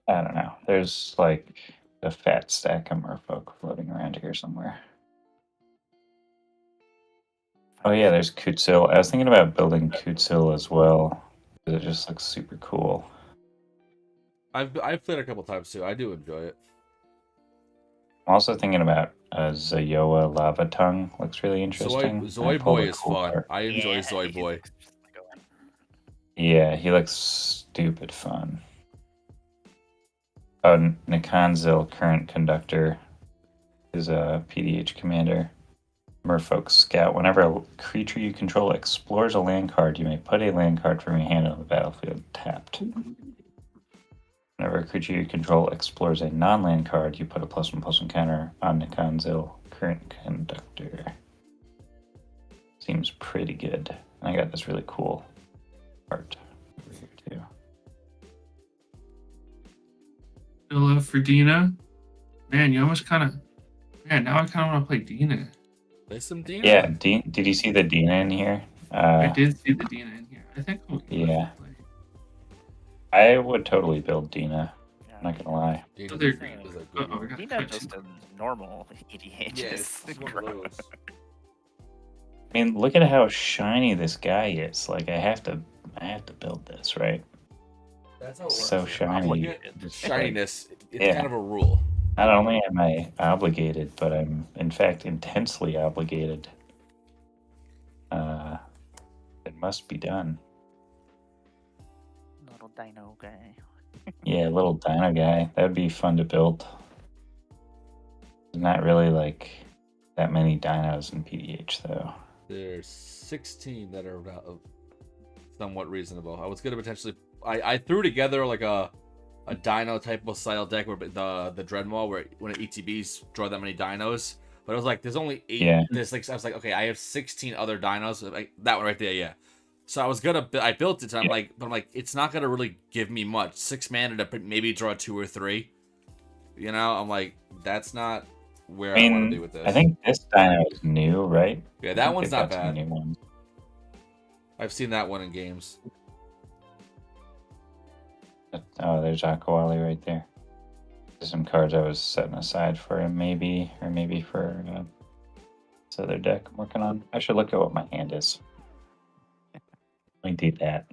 I don't know. There's like a fat stack of merfolk floating around here somewhere. Oh yeah, there's Kutsil. I was thinking about building Kutsil as well. It just looks super cool. I've played a couple times too. I do enjoy it. I'm also thinking about Zayoa Lava Tongue. Looks really interesting. Zoy I pulled Boy a is cool fun. card. I enjoy Yeah, Zoy he Boy. looks just like a- Yeah, he looks stupid fun. Oh, Nikanzil, current conductor, is a PDH commander. Merfolk Scout. Whenever a creature you control explores a land card, you may put a land card from your hand on the battlefield tapped. Whenever a creature you control explores a non-land card, you put a +1/+1 counter on Nikanzil, current conductor. Seems pretty good. And I got this really cool art over here too. still love for Dina. Man, you almost kind of. Man, now I kind of want to play Dina. Play some Dina. Yeah, did you see the Dina in here? I did see the Dina in here. I think we'll give it Yeah. a play. I would totally build Dina. Yeah. I'm not gonna lie. Dina Oh, they're is green. a good Uh-oh, one. we got He cut not just a normal EDH. Yeah, just it's one of those. I mean, look at how shiny this guy is. Like, I have to build this, right? That's how it So works. shiny. Obligated shininess. It's Yeah. kind of a rule. Not only am I obligated, but I'm in fact intensely obligated. It must be done. Little dino guy. Yeah, little dino guy. That'd be fun to build. Not really like that many dinos in PDH though. There's 16 that are somewhat reasonable. I was gonna potentially. I threw together like a dino type of style deck where the Dreadmaw where when it ETBs draw that many dinos. But I was like, there's only 8. Yeah. There's like I was like, okay, I have 16 other dinos. Like that one right there, yeah. So I was gonna, I built it. And I'm like, but I'm like, it's not gonna really give me much. 6 mana to maybe draw 2 or 3. You know, I'm like, that's not where I want to be with this. I think this dino is new, right? Yeah, I that think one's they've not got some bad. new ones. I've seen that one in games. Oh, there's Aquawali right there. There's some cards I was setting aside for him, maybe, or maybe for this other deck I'm working on. I should look at what my hand is. Let me do that.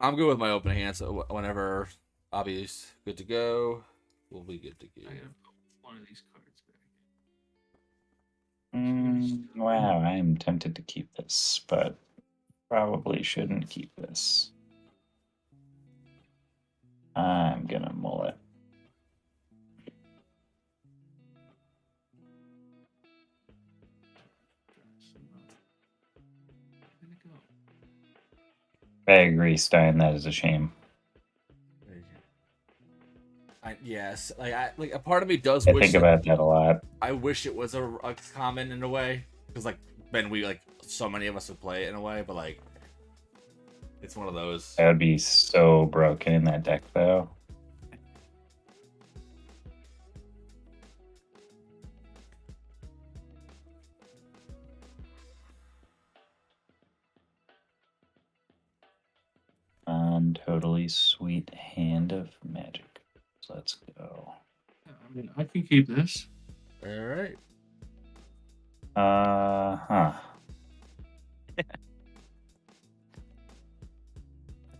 I'm good with my open hand, so whenever Abby's good to go, we'll be good to go. I have one of these cards back. Wow, I am tempted to keep this, but probably shouldn't keep this. I'm gonna mull it. I agree, Stein. That is a shame. Yes, like a part of me does I wish think about that a lot. I wish it was a common in a way, because like then we like so many of us would play it in a way, but like it's one of those. I would be so broken in that deck, though. one totally sweet hand of magic. So let's go. I mean, I can keep this. All right. Huh.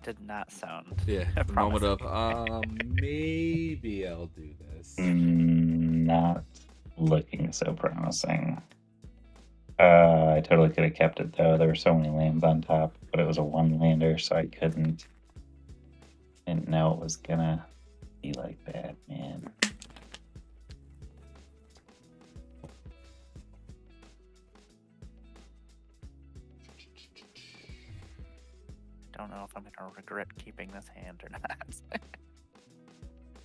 Did not sound. Yeah. The moment of promising. maybe I'll do this. Not looking so promising. I totally could have kept it though. There were so many lands on top, but it was a one lander, so I didn't know it was gonna be like that, man. Don't know if I'm gonna regret keeping this hand or not.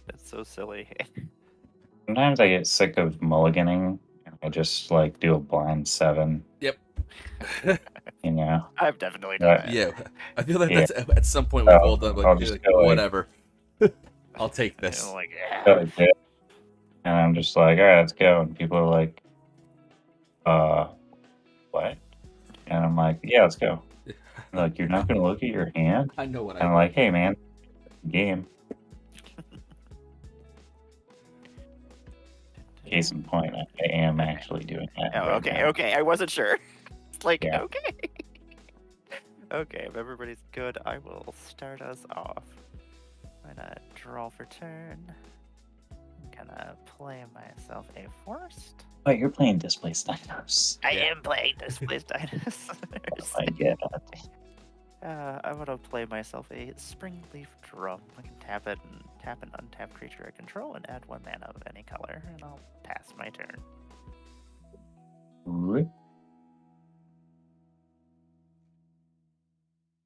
It's so silly. Sometimes I get sick of mulliganing and I just like do a blind 7, Yep. you know. I've definitely done that. Yeah. I feel like Yeah. that's at some point we've all done. Like, I'll just like, go, like- whatever. I'll take You this. know, like, So I did. And I'm just like, all right, let's go. And people are like, what? And I'm like, yeah, let's go. They're like, you're not gonna look at your hand? I know what And I'm like, hey man, game. Case in point, I am actually doing that. oh, right okay, now. okay. I wasn't sure. It's like, Yeah. okay. Okay, if everybody's good, I will start us off. I'm gonna draw for turn. I'm gonna play myself a forest. Oh, you're playing Displaced Dinos. I Yeah. am playing Displaced Dinosaurs. Oh my god. I'm gonna play myself a Springleaf Drum. I can tap it and tap an untapped creature I control and add 1 mana of any color, and I'll pass my turn.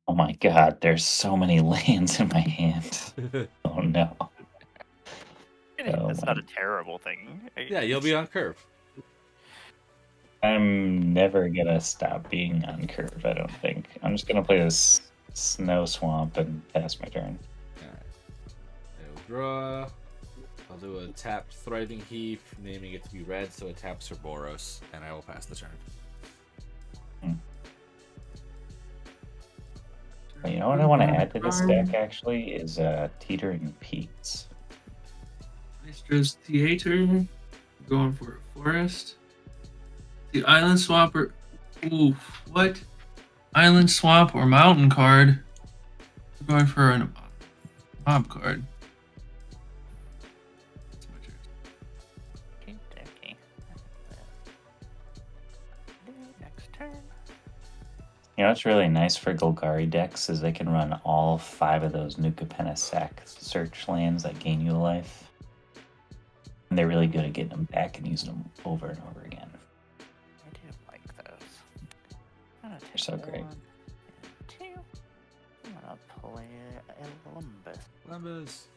Oh my god, there's so many lands in my hand. Oh no. Oh That's my- not a terrible thing. Yeah, you'll be on curve. I'm never gonna stop being on curve, I don't think. I'm just gonna play this Snow Swamp and pass my turn. Alright. I will draw. I'll do a tapped Thriving Heath, naming it to be red, so it taps Cerberus, and I will pass the turn. You know what I want to add to this deck actually is Teetering Peaks. Maestra's Theater. Going for a forest. The Island Swap or. Ooh, what? Island Swap or Mountain card. We're going for a mob card. That's my turn. Okay. Next turn. You know what's really nice for Golgari decks is they can run all 5 of those Nuka Penna Sack search lands that gain you life. And they're really good at getting them back and using them over and over again. I do like those. I'm gonna take so great. 1 and 2. I'm gonna play a Lumbus.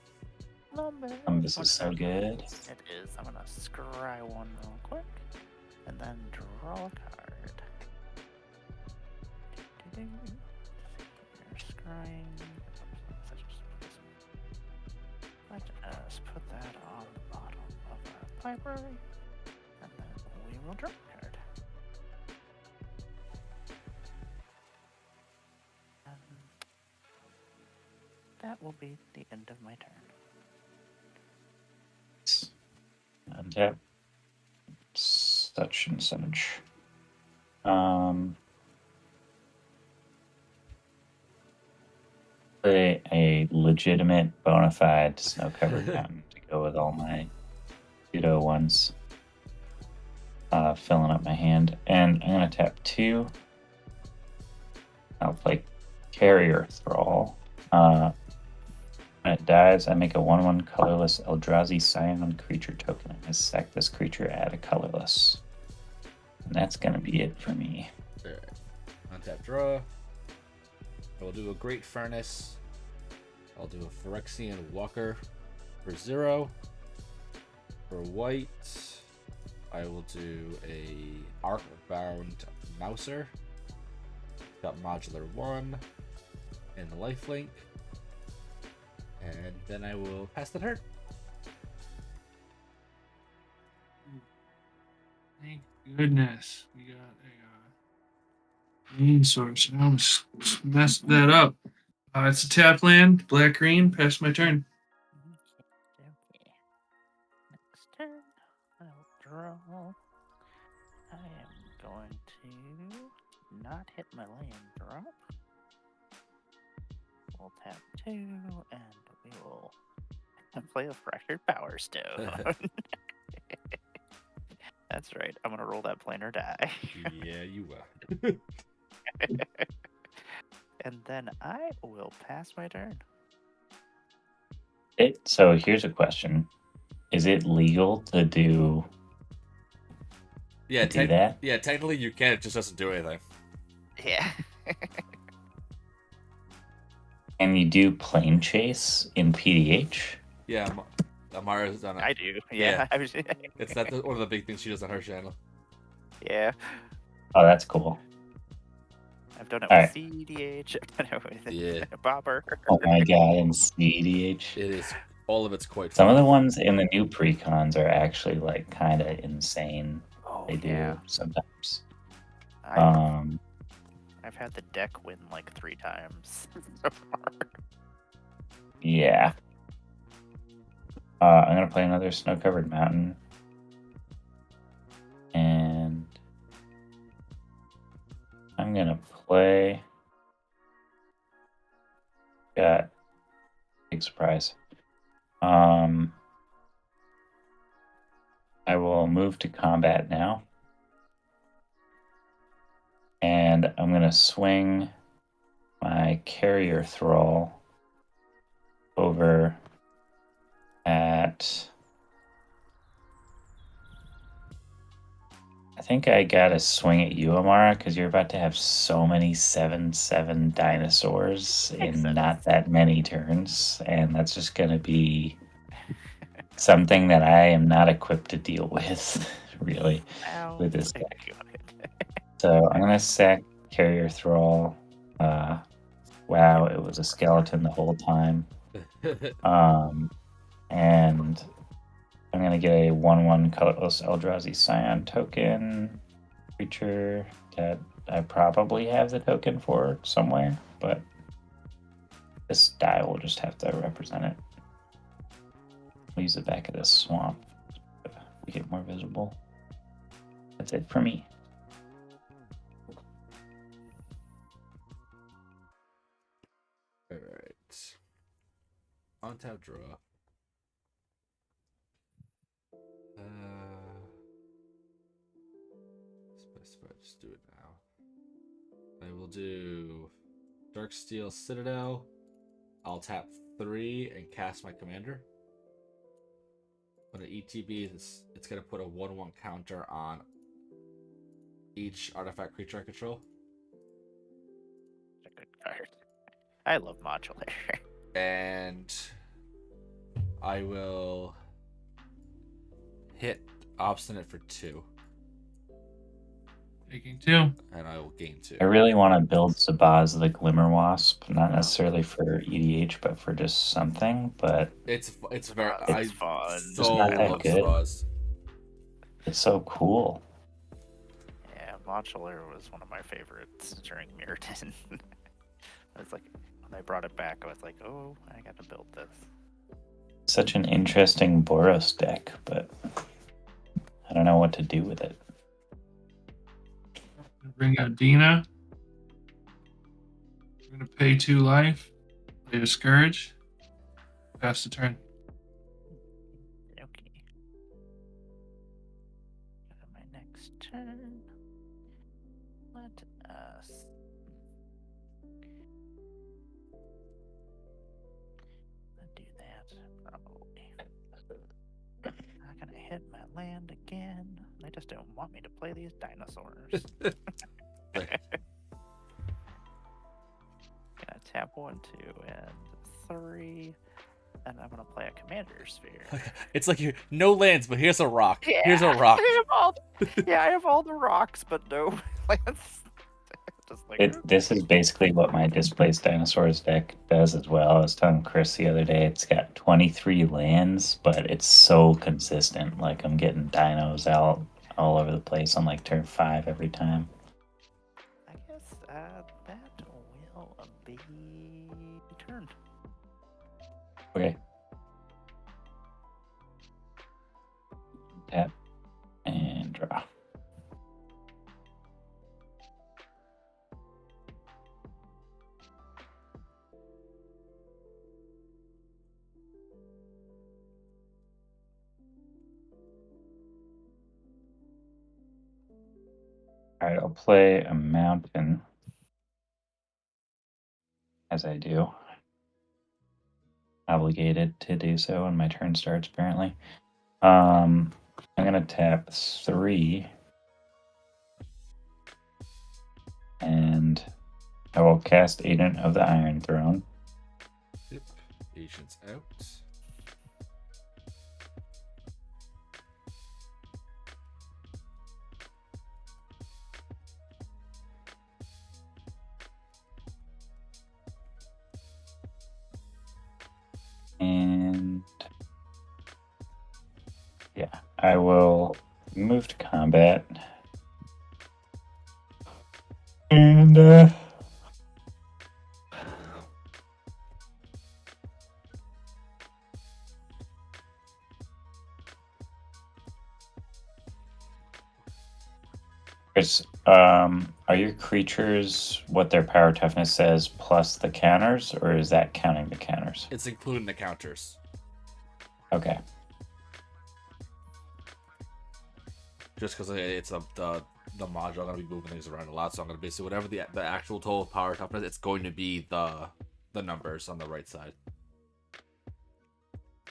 Lumbus is so good. It is. I'm gonna scry 1 real quick, and then draw a card. You're scrying. Let us put that on the bottom of our library, and then we will draw a card. And that will be the end of my turn. Untap. Such and such. Play a legitimate bona fide snow covered mountain to go with all my pseudo ones. Filling up my hand. And I'm gonna tap 2. I'll play Carrier Thrall. When it dies, I make a 1/1 colorless Eldrazi Scion creature token. I sack this creature, add a colorless. And that's gonna be it for me. Alright. Untap draw. I will do a Great Furnace. I'll do a Phyrexian Walker for 0. For white, I will do a Arcbound Mouser. Got modular 1 and the lifelink. And then I will pass the turn. Thank goodness. We got a main source. I almost messed that up. It's a tap land, black green. Pass my turn. Okay. Next turn, I'll draw. I am going to not hit my land drop. We'll tap 2, and we will play a Fractured Power Stone. That's right. I'm gonna roll that planar die. Yeah, you will. And then I will pass my turn. So here's a question: is it legal to do Yeah, that? Yeah, technically you can. It just doesn't do anything. Yeah. Can you do plane chase in PDH? Yeah, Amara's done it. I do. Yeah. Yeah. It's one of the big things she does on her channel. Yeah. Oh, that's cool. I've done it All with right. CDH. I've done it with Yeah. Pauper. Oh my god, in CDH. It is. All of it's quite Some fun. of the ones in the new precons are actually like kind of insane. Oh, They do sometimes. I've had the deck win like 3 times so far. Yeah. I'm gonna play another snow-covered mountain, and I'm gonna play. Got big surprise. I will move to combat now, and I'm gonna swing my carrier thrall over at. I think I gotta swing at you, Amara, because you're about to have so many 7/7 dinosaurs in not that many turns, and that's just gonna be something that I am not equipped to deal with, really, with this deck. So I'm gonna sack Carrier Thrall. Wow, it was a skeleton the whole time. And I'm gonna get a 1/1 colorless Eldrazi Scion token creature that I probably have the token for somewhere, but this die will just have to represent it. We'll use the back of this swamp to make it more visible. That's it for me. Alright. On tap draw. Just do it now. I will do Darksteel Citadel. I'll tap 3 and cast my commander. When an ETB, it's going to put a 1/1 counter on each artifact creature I control. A good card. I love modular. And I will hit Obstinate for 2. Taking 2. And I will gain 2. I really want to build Sabaz the Glimmer Wasp, not necessarily for EDH, but for just something. But it's very it's fun. So not that love good. Sabaz. It's so cool. Yeah, modular was one of my favorites during Mirrodin. I was like, when I brought it back, I was like, oh, I got to build this. Such an interesting Boros deck, but I don't know what to do with it. Bring out Dina. I'm gonna pay 2 life. Play a Scourge. Pass the turn. Okay. On my next turn, let us. Do that probably. Not gonna hit my land again. They just don't want me to play these dinosaurs. Gonna tap 1, 2, and 3, and I'm gonna play a commander sphere. It's like no lands, but here's a rock. Yeah, Here's a rock. I have all the rocks, but no lands. Just like, This is basically what my Displaced Dinosaurs deck does as well. I was telling Chris the other day, it's got 23 lands, but it's so consistent. Like, I'm getting dinos out all over the place on like turn 5 every time. I guess that will be Okay. Tap and draw. All right, I'll play a mountain as I do. Obligated to do so when my turn starts, apparently. I'm gonna tap 3, and I will cast Agent of the Iron Throne. Yep. Agents out. And yeah, I will move to combat. And are your creatures what their power toughness says plus the counters, or is that counting the counters? It's including the counters. Okay. Just because it's the module, I'm gonna be moving things around a lot, so I'm gonna basically whatever the actual total power toughness, it's going to be the numbers on the right side.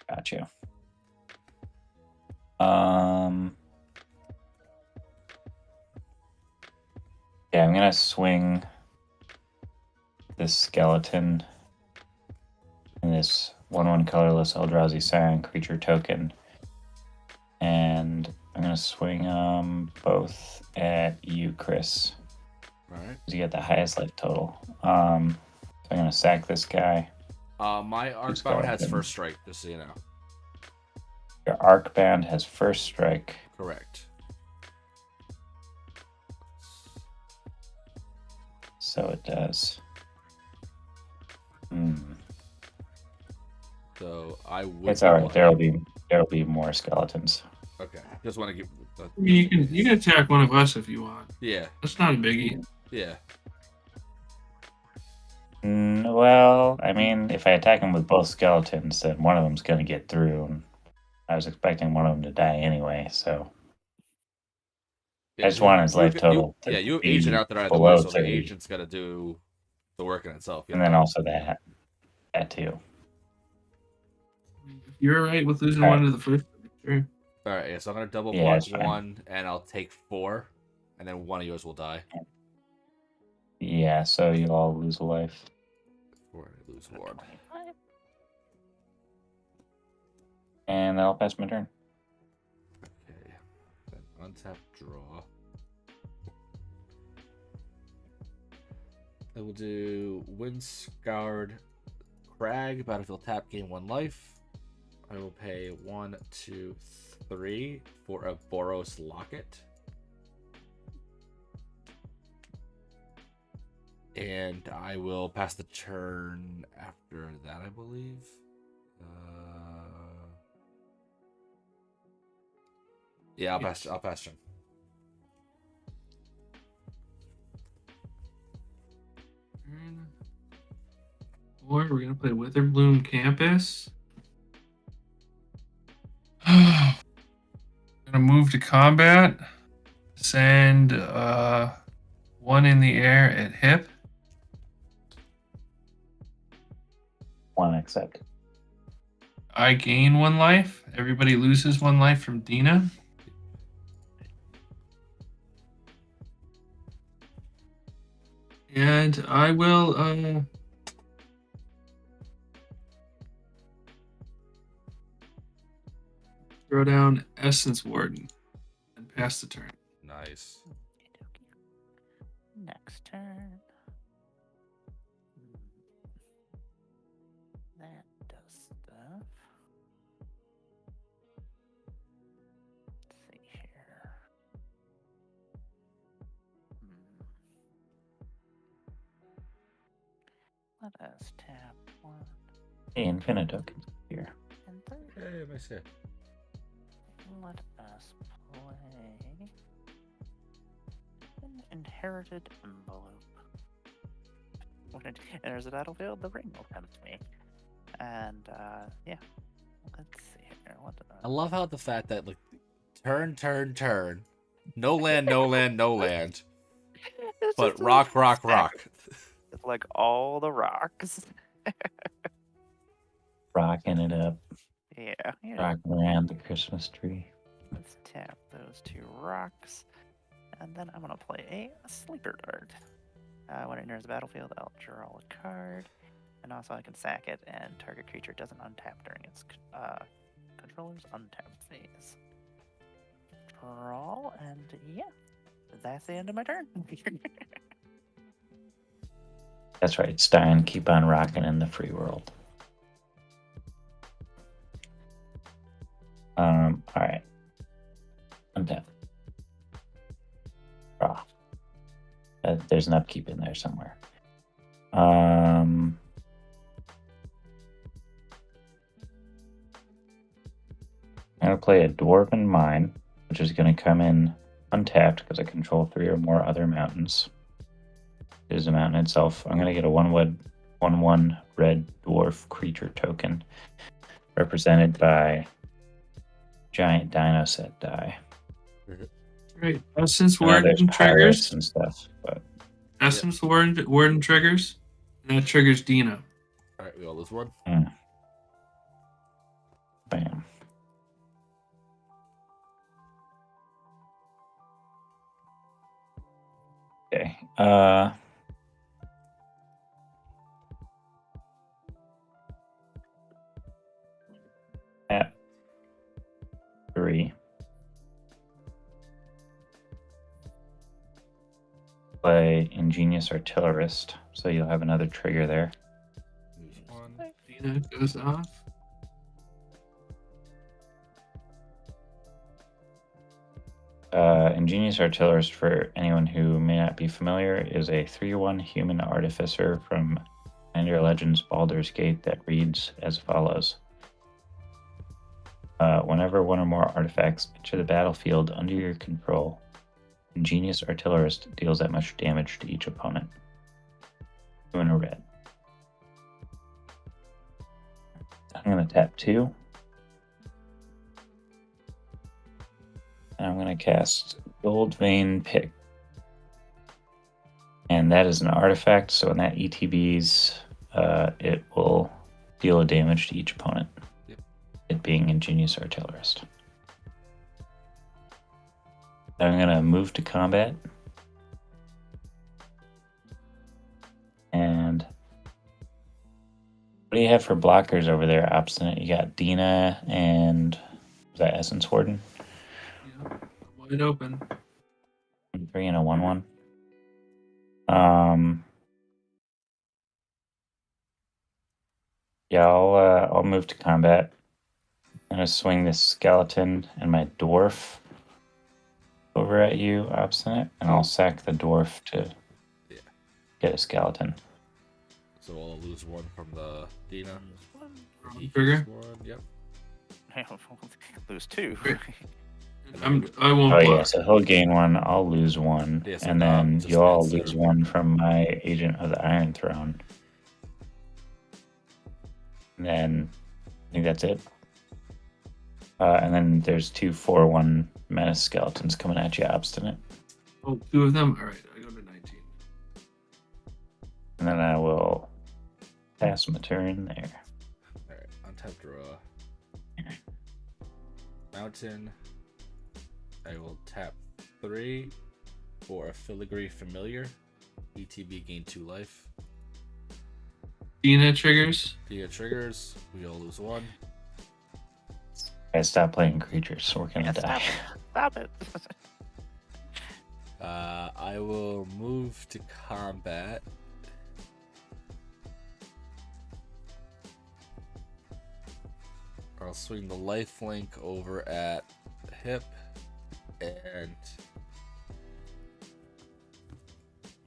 Gotcha. Yeah, I'm gonna swing this skeleton and this 1/1 colorless Eldrazi Scion creature token, and I'm gonna swing both at you, Chris. All right. You get the highest life total. So I'm gonna sack this guy. My Arcbound has first strike, just so you know. Your Arcbound has first strike. Correct. So it does. So I would. It's all right. There'll be more skeletons. Okay. Just want to give. You can attack one of us if you want. Yeah. That's not a biggie. Yeah. Well, I mean, if I attack him with both skeletons, then one of them's going to get through. And I was expecting one of them to die anyway, so Yeah, I just want his life total. You have agent out there either below way, so the 30. agent's got to do the work in itself. And then also that too. You're all right with losing All one right. to the first. Sure. All right, yeah. So I'm gonna double Yeah, block it's fine. 1, and I'll take 4, and then one of yours will die. Yeah, so you all lose a life. 4, I lose 1. And I'll pass my turn. Okay. Then untap, draw. I will do Windscoured Crag, battlefield tap, gain 1 life. I will pay 1, 2, 3 for a Boros Locket. And I will pass the turn after that, I believe. Yeah, I'll pass turn. Or we're gonna play Witherbloom Campus. Gonna move to combat. Send 1 in the air at hip. 1 accept. I gain 1 life. Everybody loses 1 life from Dina. And I will throw down Essence Warden and pass the turn. Nice. Next turn. That does stuff. Let's see here. Let us tap 1. Hey, infinite tokens here. And third, Hey, my shit. let us play an inherited envelope. When it enters the battlefield, the ring will tempt me. And yeah, let's see here. What? I love how the fact that like turn, no land, no land, no land, It's but just a rock, stack rock. of, like all the rocks. Rocking it up. Yeah. Rocking around the Christmas tree. Let's tap those 2 rocks, and then I'm gonna play a sleeper dart. When it enters the battlefield, I'll draw a card, and also I can sack it, and target creature doesn't untap during its controller's untap phase. Draw, and yeah, that's the end of my turn. That's right, Stein. Keep on rocking in the free world. Alright. Untap. Draw. There's an upkeep in there somewhere. I'm gonna play a Dwarven Mine, which is gonna come in untapped because I control 3 or more other mountains. It is a mountain itself. I'm gonna get a 1/1 red dwarf creature token, represented by giant dino set die. Right. Essence, I know Warden, there's and pirates triggers. and stuff, but Essence, Warden, triggers. And that triggers Dina. All right, we all lose one. bam. Okay. At 3. Play Ingenious Artillerist, so you'll have another trigger there. Lose one. Dina goes off. Ingenious Artillerist, for anyone who may not be familiar, is a 3/1 human artificer from Commander Legends Baldur's Gate that reads as follows. Whenever one or more artifacts enter the battlefield under your control, Ingenious Artillerist deals that much damage to each opponent. 2 and a red. I'm going to tap 2. And I'm going to cast Gold Vein Pick. And that is an artifact, so when that ETBs, it will deal a damage to each opponent. Yep. It being Ingenious Artillerist. I'm going to move to combat. And what do you have for blockers over there, Obstinate? You got Dina and was that Essence Warden? Yeah. Wide open. 3 and a 1/1. Yeah, I'll move to combat. I'm gonna swing this skeleton and my dwarf over at you, Obstinate, and I'll sack the dwarf to get a skeleton. So I'll lose one from the Dina. Trigger. One, yep. Lose 2. I won't Oh block. yeah, so he'll gain 1, I'll lose 1, Yeah, so and then just you'll all answer. lose 1 from my Agent of the Iron Throne. And then I think that's it. And then there's 2 4/1 menace skeletons coming at you, Obstinate. Oh, 2 of them? Alright, I go to 19. And then I will pass my turn there. Alright, untap draw. Mountain. I will tap 3 for a Filigree Familiar. ETB gain 2 life. Dina triggers. Dina triggers. We all lose 1. I stop playing creatures, so we're gonna die. Stop it. I will move to combat. I'll swing the lifelink over at hip and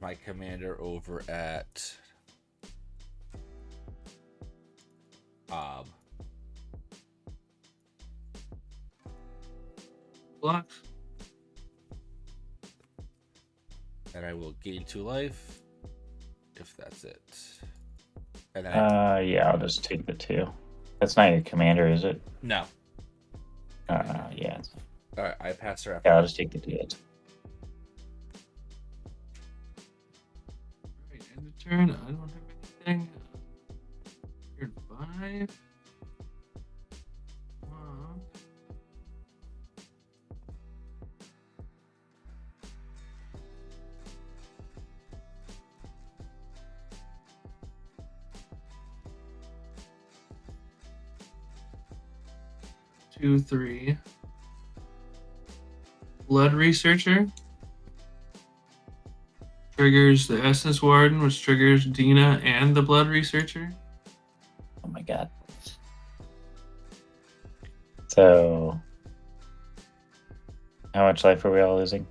my commander over at Blocks. And I will gain 2 life, if that's it. And then Yeah, I'll just take the 2. That's not your commander, is it? no. Yeah. All right, I pass her. Yeah, I'll just take the 2. Right, end of turn. I don't have anything. Turn 5. One. Two, 3. Blood Researcher triggers the Essence Warden, which triggers Dina and the Blood Researcher. Oh my god. So, how much life are we all losing?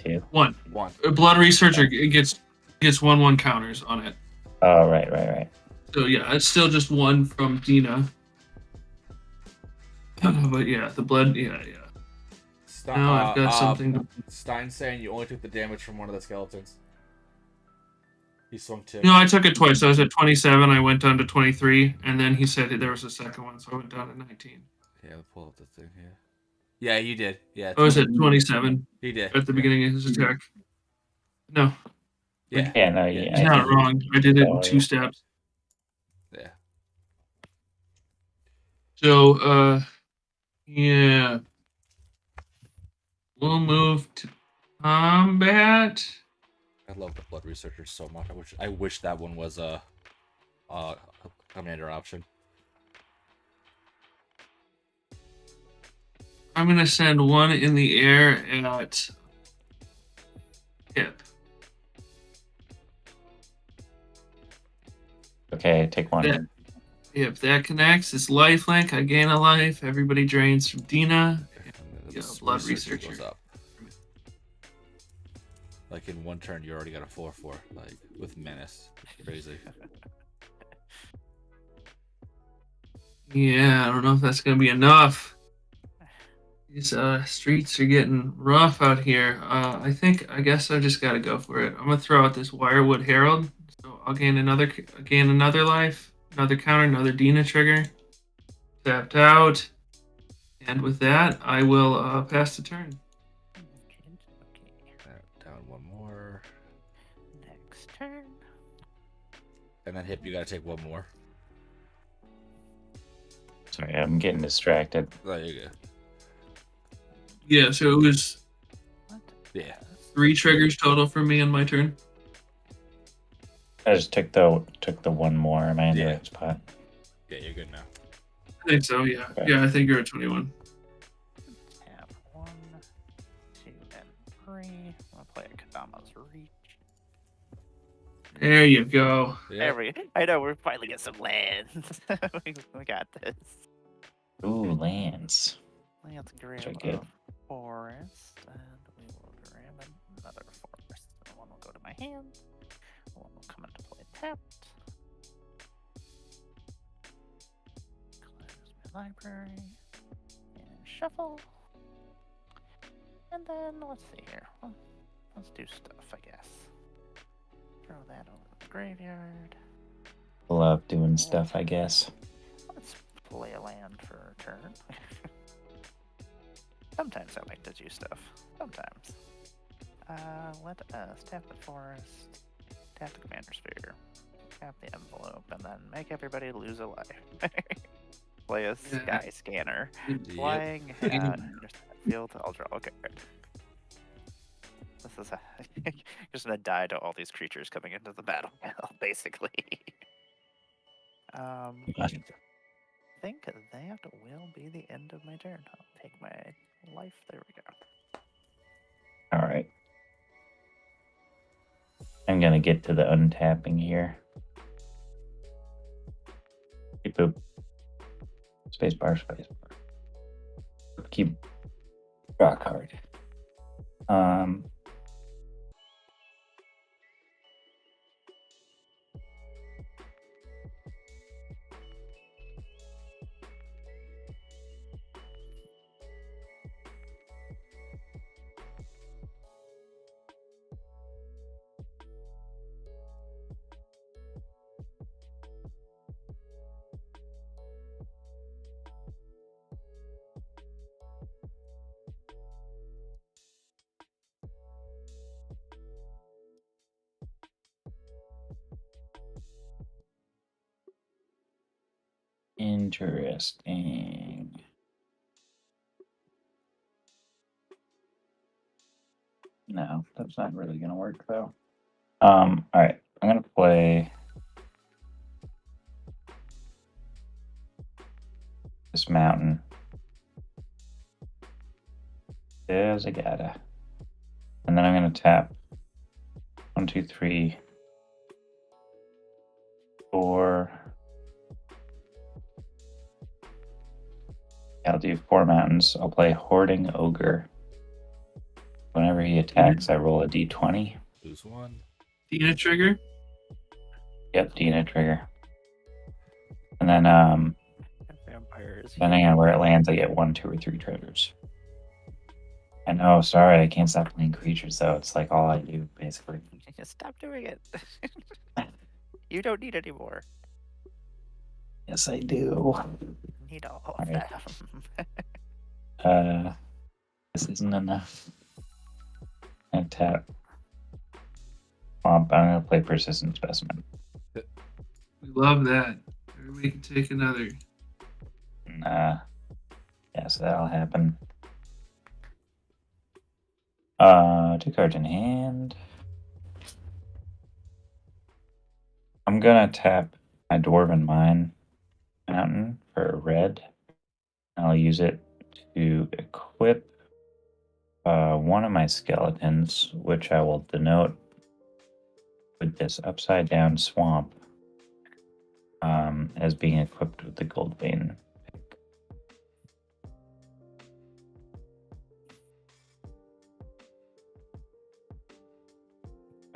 2. 1. 1. A Blood Researcher it gets 1/1 counters on it. Oh, right. So yeah, it's still just 1 from Dina. But yeah, the blood. Yeah. Now I've got something to. Stein's saying you only took the damage from one of the skeletons. He swung 2. No, I took it twice. I was at 27. I went down to 23, and then he said there was a second one, so I went down to 19. Yeah, pull up the thing here. Yeah, you did. Yeah. I was at 27 He did. at the beginning of his attack. No, Yeah. Yeah, no, Yeah. yeah. he's not wrong. I did it in 2 steps. Yeah. So, yeah. We'll move to combat. I love the blood researcher so much. I wish that one was a commander option. I'm gonna send 1 in the air at Hip. Okay, take 1. If that connects, it's lifelink. I gain a life. Everybody drains from Dina. And then Yeah, the blood goes researcher. up. Like in 1 turn, you already got a 4/4. Like with menace, crazy. Yeah, I don't know if that's gonna be enough. These streets are getting rough out here. I guess I just gotta go for it. I'm gonna throw out this Wirewood Herald. So I'll gain another life, another counter, another Dina trigger. Tapped out. And with that, I will pass the turn. Down 1 more. Next turn. And then Hip, you gotta take 1 more. Sorry, I'm getting distracted. There you go. Yeah, so it was What? Yeah. 3 triggers total for me on my turn. I just took the 1 more. Am I in the Yeah. right spot? Yeah, you're good now. I think so, yeah. Okay. Yeah, I think you're at 21. Tap 1, 2, and 3. I'll play a Kadama's Reach. There you go. Yeah. I know, we're finally getting some lands. we got this. Ooh, lands. Let's grab Check it. a forest, and we will grab another forest. One will go to my hand. One will come into play tapped. Close my library. And shuffle. And then, let's see here. Well, let's do stuff, I guess. Throw that over the graveyard. Love doing stuff, I guess. Let's play a land for a turn. Sometimes I like to do stuff. Sometimes. Let us tap the forest, tap the commander sphere, tap the envelope, and then make everybody lose a life. Play a sky scanner. Flying at field, I'll draw a card. This is just gonna die to all these creatures coming into the battlefield, basically. I think that will be the end of my turn. I'll take my life. There we go. All right. I'm gonna get to the untapping here. Beep boop. Spacebar. Keep draw a card. Interesting. No, that's not really gonna work though. All right, I'm gonna play this mountain. There's a gotta. And then I'm gonna tap 1, 2, 3, 4. I'll do 4 mountains. I'll play Hoarding Ogre. Whenever he attacks, I roll a d20. Lose 1. Dina trigger. Yep, Dina trigger. And then, Vampires. depending on where it lands, I get 1, 2, or 3 treasures. I know, sorry, I can't stop playing creatures, though. It's like all I do, basically. Stop doing it. You don't need any more. Yes, I do. You need all of Alright. them. This isn't enough. I tap. I'm gonna play Persistent Specimen. We love that. Everybody can take another. Nah. Yeah, so that'll happen. 2 cards in hand. I'm gonna tap my Dwarven Mine Mountain for a red. I'll use it to equip one of my skeletons, which I will denote with this upside down swamp as being equipped with the gold vein pick.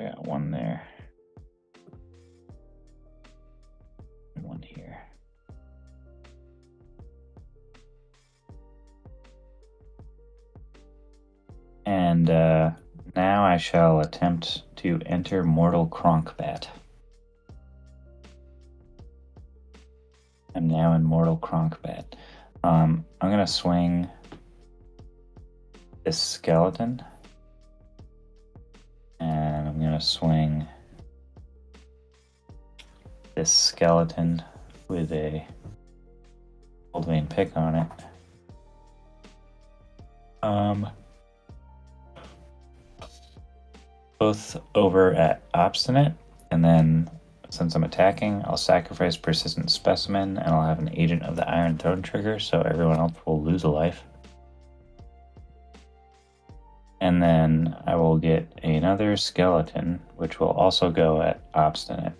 I got one there. And one here. And now I shall attempt to enter Mortal Cronkbat. I'm now in Mortal Cronkbat. I'm gonna swing this skeleton, and I'm gonna swing this skeleton with a gold vein pick on it. Both over at Obstinate, and then since I'm attacking, I'll sacrifice Persistent Specimen, and I'll have an Agent of the Iron Throne trigger, so everyone else will lose a life. And then I will get another skeleton, which will also go at Obstinate.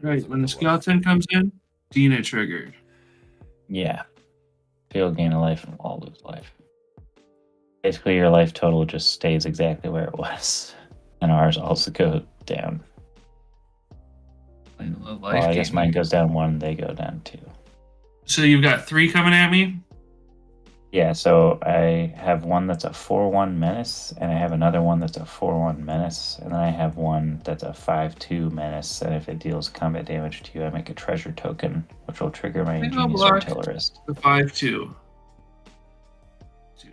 Right. When the skeleton comes in, Dina triggered. Yeah. You'll gain a life and we'll all lose life. Basically, your life total just stays exactly where it was. And ours also go down. Well, I guess mine goes down 1, they go down 2. So you've got 3 coming at me? Yeah, so I have one that's a 4/1 menace, and I have another one that's a 4/1 menace, and then I have one that's a 5/2 menace, and if it deals combat damage to you, I make a treasure token, which will trigger my Ingenious Artillerist. The 5/2.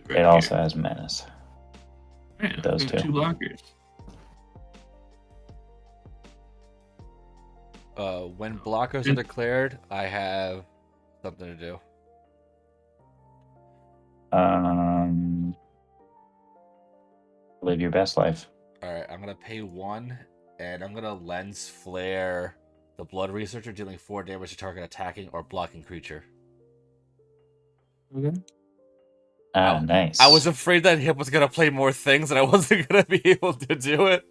Right, it also has menace. Yeah, those 2 blockers. When blockers are declared, I have something to do. Live your best life. Alright, I'm gonna pay 1, and I'm gonna Lens Flare the Blood Researcher, dealing 4 damage to target attacking or blocking creature. Okay. Nice. I was afraid that Hip was gonna play more things, and I wasn't gonna be able to do it.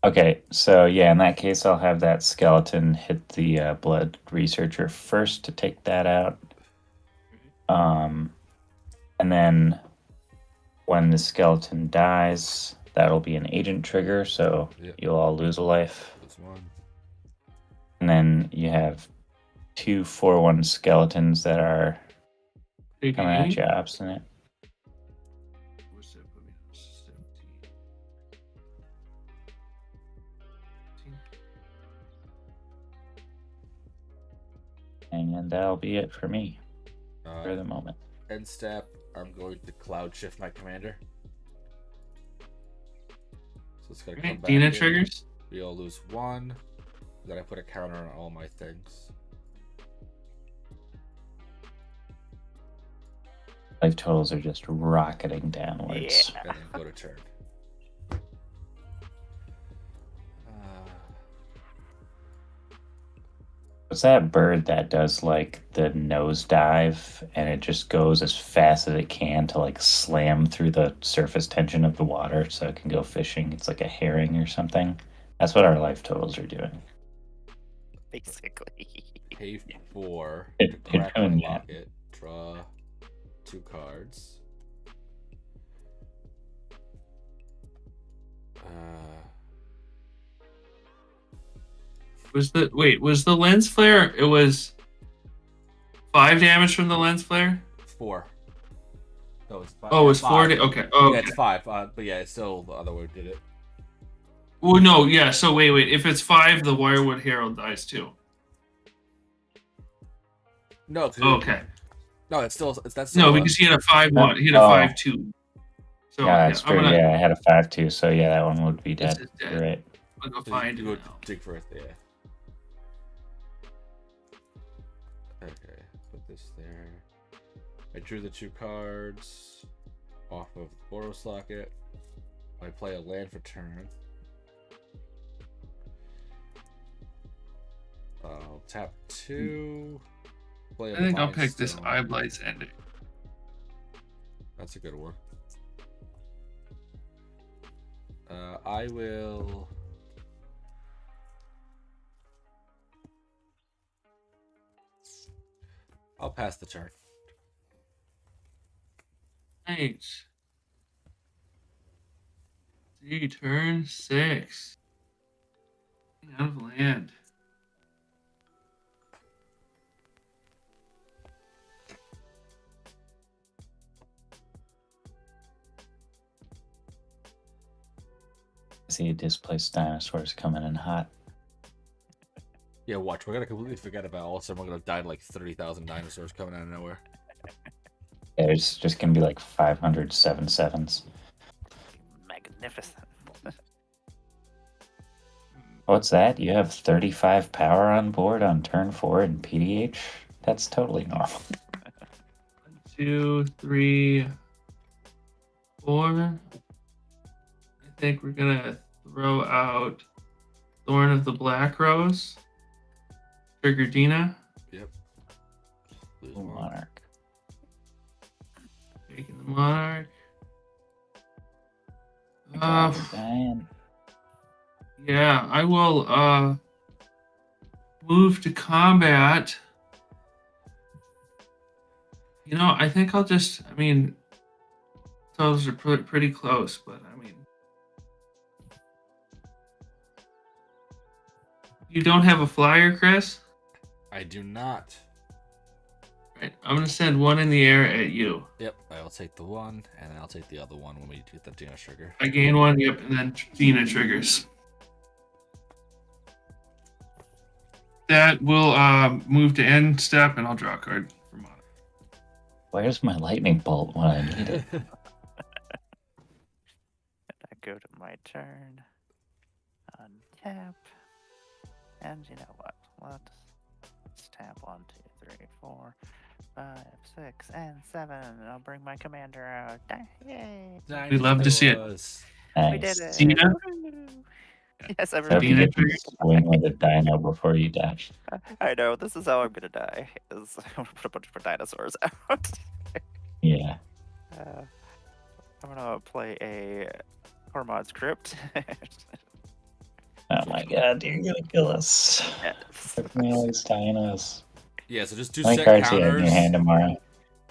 Okay, so yeah, in that case, I'll have that skeleton hit the Blood Researcher first to take that out. And then when the skeleton dies, that'll be an agent trigger, so you'll all lose a life. That's 1. And then you have 2 4/1 skeletons that are coming at you obstinate. What's that put me on? 17. And that'll be it for me for the moment. End step, I'm going to Cloud Shift my commander. So it's gonna come back Dina in. triggers. We all lose 1. Then I put a counter on all my things. Life totals are just rocketing downwards. Yeah. And then go to turn. What's that bird that does like the nosedive and it just goes as fast as it can to like slam through the surface tension of the water so it can go fishing? It's like a herring or something. That's what our life totals are doing. Basically. Pay 4 They're to crack my doing that. locket. Draw 2 cards. Was the lens flare? It was 5 damage from the lens flare. 4. No, it's 5. Oh, it was 5. 4. Okay. Oh, Yeah, okay. it's 5. But yeah, it's still the other way did it. Well, no, yeah. So wait. If it's 5, the Wirewood Herald dies too. No, 'cause Okay. No, it's still that's No, still because he had a 5-1. He had a Oh. 5-2. So Yeah, that's I'm true. gonna. Yeah, I had a 5-2, so yeah, that one would be This dead. is dead. You're right. I'm gonna go you find it go now. dig for it. Yeah. Okay, put this there. I drew the 2 cards off of Boros Locket. I play a land for turn. I'll tap 2. Play a I think I'll Divine pick this Stone. Eye Blight's ending. That's a good one. I will. I'll pass the turn. Right. See, turn 6. Out of land. I see displaced dinosaurs coming in hot. Yeah, watch. We're gonna completely forget about all of a sudden we're gonna die to like 30,000 dinosaurs coming out of nowhere. Yeah, there's just gonna be like 500 7/7s. Magnificent. What's that? You have 35 power on board on turn 4 in PDH? That's totally normal. 1, 2, 3, 4. I think we're gonna throw out Thorn of the Black Rose. Trigger Dina. Yep. Lose Ooh, one. Monarch. Taking the Monarch. Diane. Yeah, I will move to combat. You know, I think I'll just, I mean, those are pretty close, but I mean, you don't have a flyer, Chris? I do not. Right, I'm gonna send one in the air at you. Yep, I'll take the 1, and then I'll take the other one when we get the Dina trigger. I gain 1, yep, and then Dina triggers. That will move to end step, and I'll draw a card for Monarch. Where's my lightning bolt when I need it? I go to my turn. Untap. And you know what? Let's tap 1, 2, 3, 4, 5, 6, and 7. And I'll bring my commander out. Yay! We'd love to see it. We did Nice. it. Dina? Woo! Yes, Hope everybody. you Dina get to swing with a dino before you die. I know. This is how I'm gonna die. Is I'm gonna put a bunch of dinosaurs out. Yeah. I'm gonna play a Hormod's Crypt. Oh my god, you're gonna kill us. Yes. Took me all these dinos. Yeah, so just do How many set cards do you have in counters. your hand tomorrow?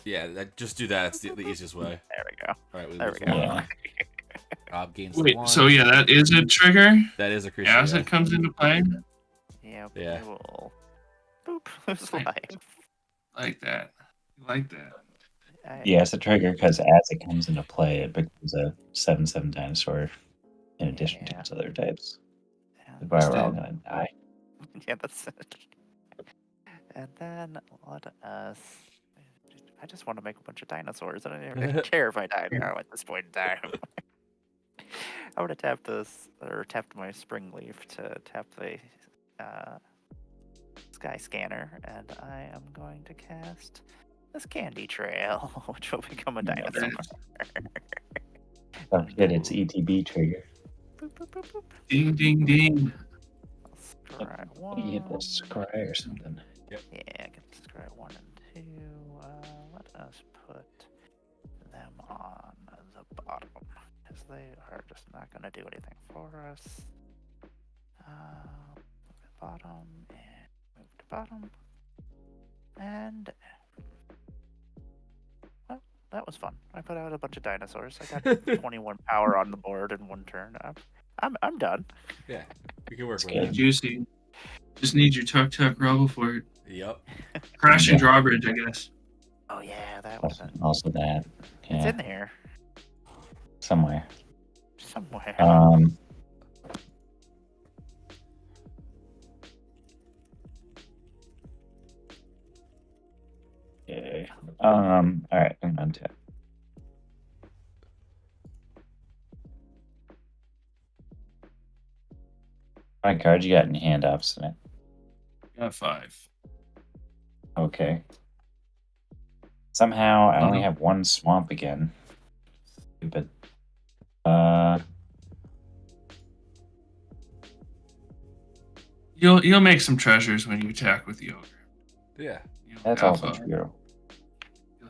Yeah, just do that. It's the easiest way. There we go. All right, we There lose we go. 1. Yeah. Rob gains Wait, 1. so yeah, that is a trigger That is a creature. as Yeah. it comes into play. Yep. Yeah. We will. Boop. Lose Right. life. Like that. Like that. Yeah, it's a trigger because as it comes into play, it becomes a 7/7 dinosaur in addition to Yeah. its other types. Yeah, That's why we're all gonna die. yeah, that's it. And then let us. I just want to make a bunch of dinosaurs. I don't even care if I die now at this point in time. I would have tapped this, or tapped my spring leaf to tap the Sky Scanner, and I am going to cast this Candy Trail, which will become a dinosaur. Oh shit, it's ETB trigger. Boop, boop, boop, boop. Ding, ding, ding. Scry You get 1. this scry or something. Yeah, get the Scry 1 and 2. Let us put them on the bottom, because they are just not going to do anything for us. Move to bottom, and move to bottom. And well, that was fun. I put out a bunch of dinosaurs. I got 21 power on the board in one turn. I'm done. Yeah, we can work with good. that. Juicy. Just need your tuk-tuk rubble for it. Yep. Crashing Yeah. drawbridge, I guess. Oh yeah, that was Also that. It's Yeah, in there somewhere. somewhere. Okay. All right, I'm on tap. How many cards you got in your hand, Obstinate? Got 5. Okay. Somehow I only Mhm. have one swamp again. Stupid. You'll make some treasures when you attack with the ogre. Yeah. You'll That's have, also true. you'll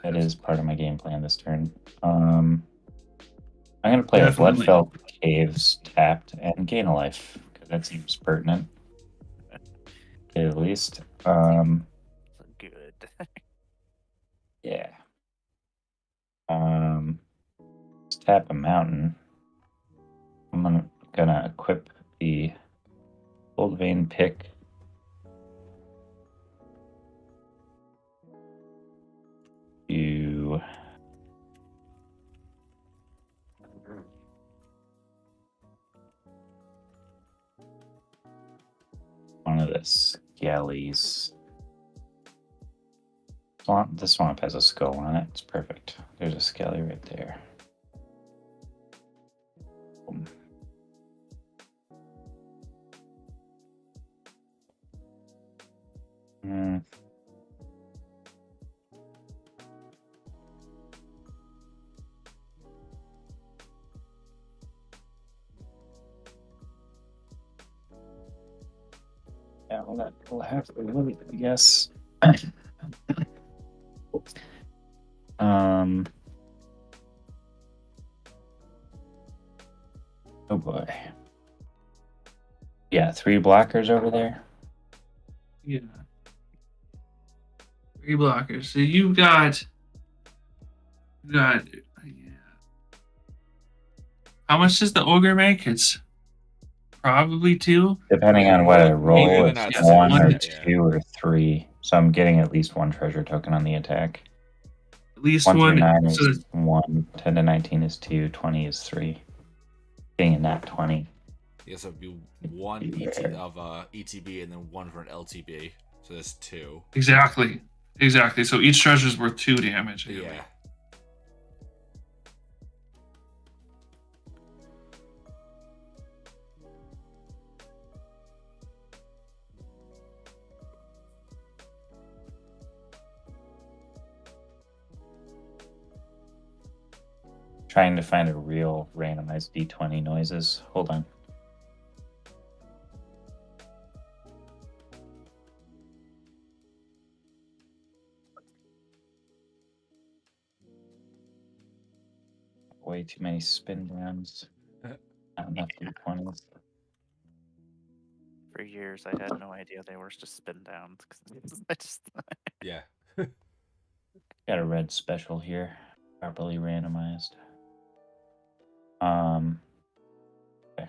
That have is some- part of my game plan this turn. I'm gonna play a Definitely. Bloodfell Caves tapped and gain a life because that seems pertinent, to say the least. Good. Yeah. Let's tap a mountain. I'm gonna equip the Old Vein Pick. To one of the skellies. The swamp has a skull on it. It's perfect. There's a skelly right there. Boom. Yeah, we'll have to look, I guess. Oh boy. Yeah, 3 blockers over there. Yeah. 3 blockers. So you got. Yeah. How much does the ogre make? It's probably 2. Depending on what I roll, Either it's not yeah, 1 or one, 2 or 3. So I'm getting at least 1 treasure token on the attack. At least 1 through one. 9 So is 1, 10 to 19 is 2, 20 is 3. Getting a nat 20. Yes, it'd be 1 of ETB and then 1 for an LTB. So that's 2. exactly. So each treasure is worth 2 damage. Yeah. Trying to find a real randomized d20 noises. Hold on. Way too many spin downs. Not enough d20s. For years, I had no idea they were just spin downs. I just Yeah. Got a red special here. Properly randomized. Okay.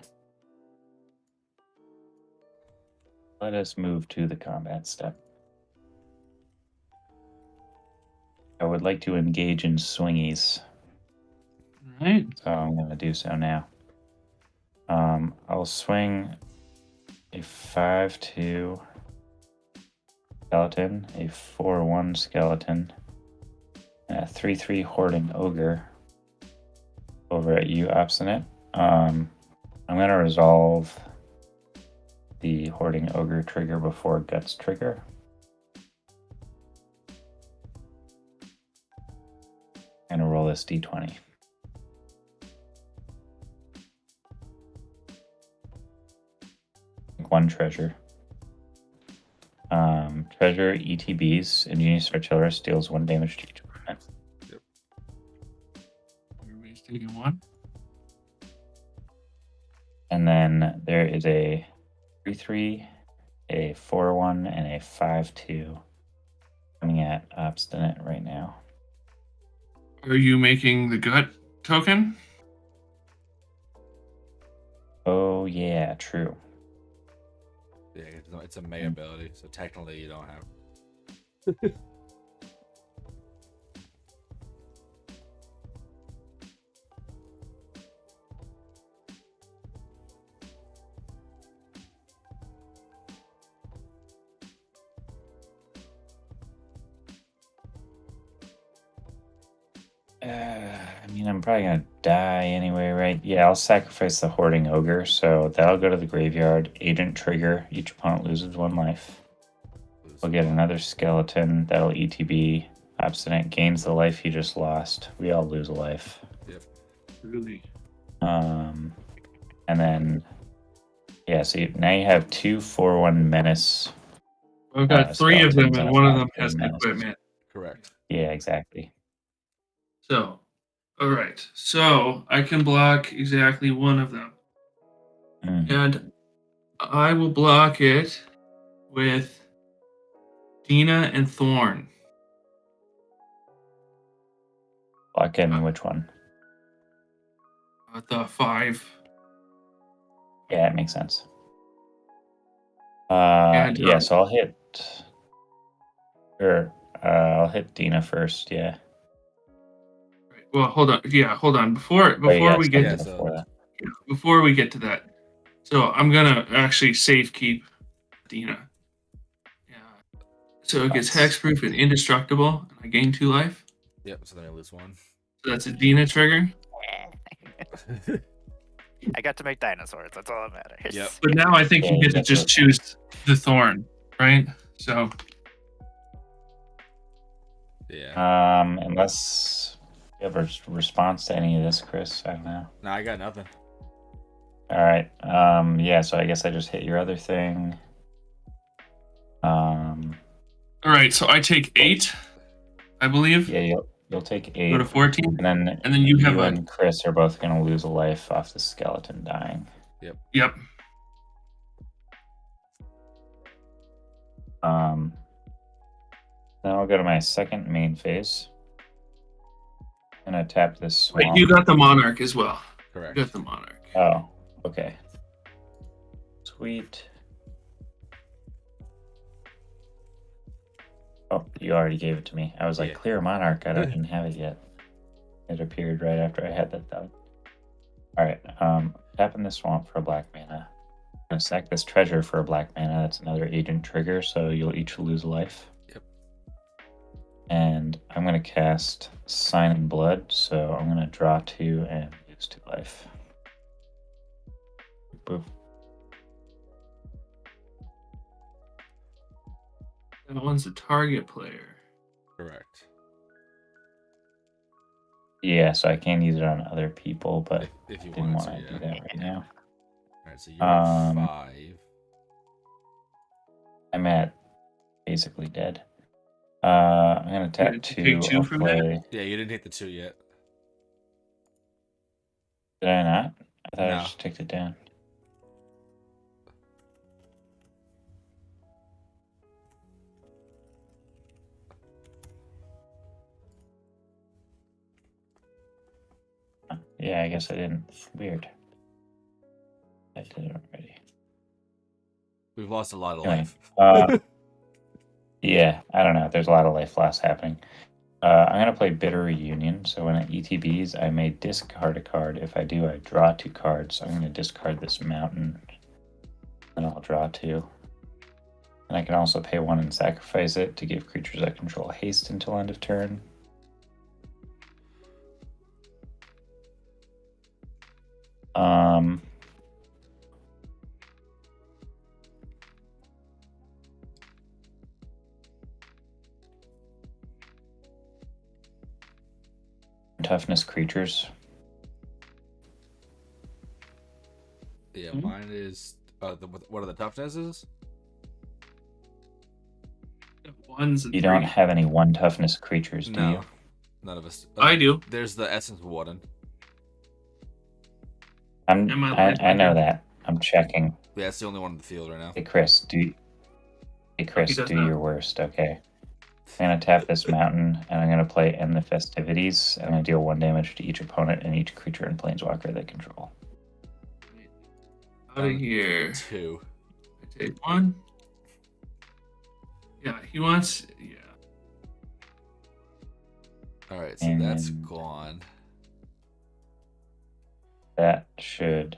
Let us move to the combat step. I would like to engage in swingies, Right. so I'm going to do so now. I'll swing a 5/2 skeleton, a 4/1 skeleton, and a 3/3 hoarding ogre over at you, Obstinate. I'm going to resolve the Hoarding Ogre trigger before Guts trigger. I'm gonna roll this d20. One treasure. Treasure ETBs. Ingenious Artillerist deals 1 damage to each opponent. Everybody's taking one. And then there is a 3/3, a 4/1, and a 5/2 coming at Obstinate right now. Are you making the gut token? Oh yeah, true. Yeah, it's a May ability, so technically you don't have. I mean, I'm probably gonna die anyway, right? Yeah, I'll sacrifice the Hoarding Ogre, so that'll go to the graveyard. Agent trigger, each opponent loses 1 life. We'll get another skeleton, that'll ETB. Obstinate gains the life he just lost. We all lose a life. Yep. Really? And then, yeah, so now you have 2 4/1 menace. I've got 3 of them, skeletons and a one of them 5/2 has menace. equipment. Correct. Yeah, exactly. So, all right. So I can block exactly one of them, Mhm. and I will block it with Dina and Thorn. Lock in which one? The 5. Yeah, it makes sense. And, Yeah, so I'll hit. Sure. I'll hit Dina first. Yeah. Well, hold on. Yeah, hold on. Before yeah, we get yeah, to, so- before that. before we get to that, so I'm gonna actually safe keep Dina. Yeah. So it gets Nice. hexproof and indestructible, and I gain 2 life. Yep. So then I lose 1. So that's a Dina trigger. I got to make dinosaurs. That's all that matters. Yep. But now I think Yeah, you you get to get just to- choose the Thorn, right? So Yeah. Unless you have a response to any of this, Chris. I don't know. No, I got nothing. All right. Yeah. So I guess I just hit your other thing. all right. So I take 8, I believe. Yeah, you'll take 8, Go to 14, and then you have you a and Chris are both gonna lose a life off the skeleton dying. yep. Then I'll go to my second main phase. I'm gonna tap this swamp. Wait, you got the Monarch as well. Correct. You got the Monarch. Oh, okay. Sweet. Oh, you already gave it to me. I was like, Yeah. clear Monarch. I didn't have it yet. It appeared right after I had that done. Alright, tapping the swamp for a black mana. I'm gonna sack this treasure for a black mana. That's another agent trigger, so you'll each lose a life. Yep. And I'm gonna cast Sign in Blood, so I'm gonna draw 2 and lose 2 life. Boop. That one's a target player. Correct. Yeah, so I can use it on other people, but If you didn't wanted want to, to do yeah. that right now. Alright, so you're at 5. I'm at basically dead. I'm gonna tap You 2. take 2 I'll from that? play. Yeah, you didn't hit the 2 yet. Did I not? I thought I No. just ticked it down. Yeah, I guess I didn't. Weird. I did it already. We've lost a lot of Anyway, life. yeah, I don't know. There's a lot of life loss happening. I'm gonna play Bitter Reunion. So when it ETBs, I may discard a card. If I do, I draw 2 cards. So I'm gonna discard this mountain, and I'll draw 2. And I can also pay 1 and sacrifice it to give creatures I control haste until end of turn. toughness creatures. Yeah, Mhm. mine is. What are the toughnesses? Ones and You don't three. have any 1 toughness creatures, do No, you? none of us. I do. There's the Essence Warden. Am I know that. I'm checking. Yeah, that's the only one in the field right now. Hey Chris, do does not. your worst, okay? I'm gonna tap this mountain, and I'm gonna play End the Festivities. I'm gonna deal 1 damage to each opponent and each creature and planeswalker they control. Out of here. 2. I take 1. Yeah, he wants. Yeah. All right, so And that's gone. that should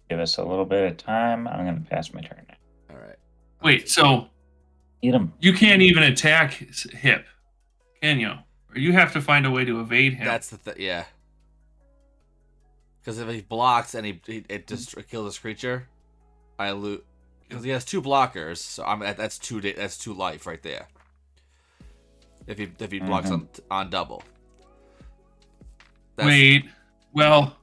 give us a little bit of time. I'm gonna pass my turn. All right. Wait, so Eat him. you can't even attack Hip, can you? Or you have to find a way to evade him. That's the yeah. Because if he blocks and it just kills this creature, I lose. Because he has 2 blockers, so that's 2 life right there. If he blocks on double. Wait, well,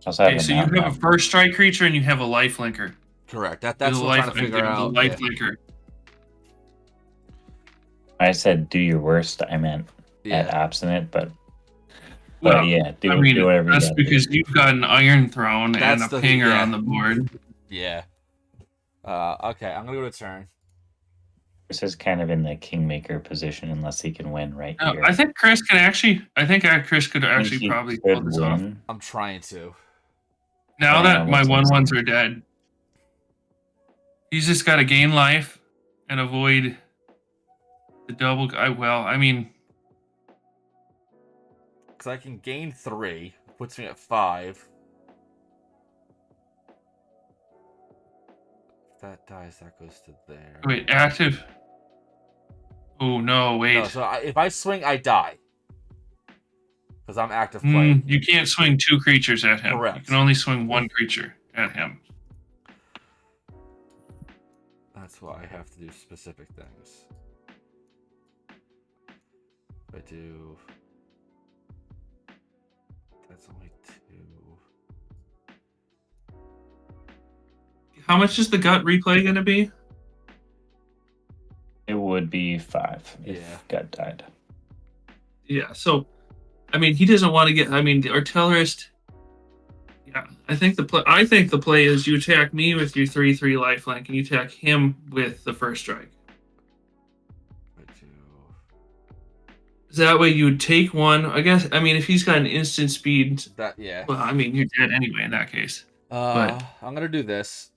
Also have okay, the so you mountain have a up. first strike creature and you have a lifelinker. Correct. That's what I'm trying to figure out. Life linker. I said do your worst. I meant Yeah. at obstinate, but Well, yeah, do I mean, whatever you that's gotta do. because you've got an Iron Throne That's and a the- Pinger yeah. on the board. Yeah. Okay, I'm gonna go to turn. Chris is kind of in the kingmaker position unless he can win right No, here. I think Chris can actually. I think Chris could I think actually he probably could pull this off. win. I'm trying to. Now Yeah, that my what's 1/1s insane. are dead, he's just got to gain life and avoid the double. I mean, Because I can gain 3, puts me at 5. If that dies, that goes to there. wait, active. Oh no, wait. No, so if I swing, I die. Because I'm active play. You can't swing 2 creatures at him. Correct. You can only swing 1 creature at him. That's why I have to do specific things. If I do. That's only 2. How much is the gut replay going to be? It would be 5 if Yeah. gut died. Yeah, so I mean, he doesn't want to get. I mean, the artillerist. Yeah, I think the play is you attack me with your 3/3 lifelink, and you attack him with the first strike. I do. So that way you would take 1. I guess. I mean, if he's got an instant speed, That, yeah. well, I mean, you're dead anyway in that case. but- I'm gonna do this.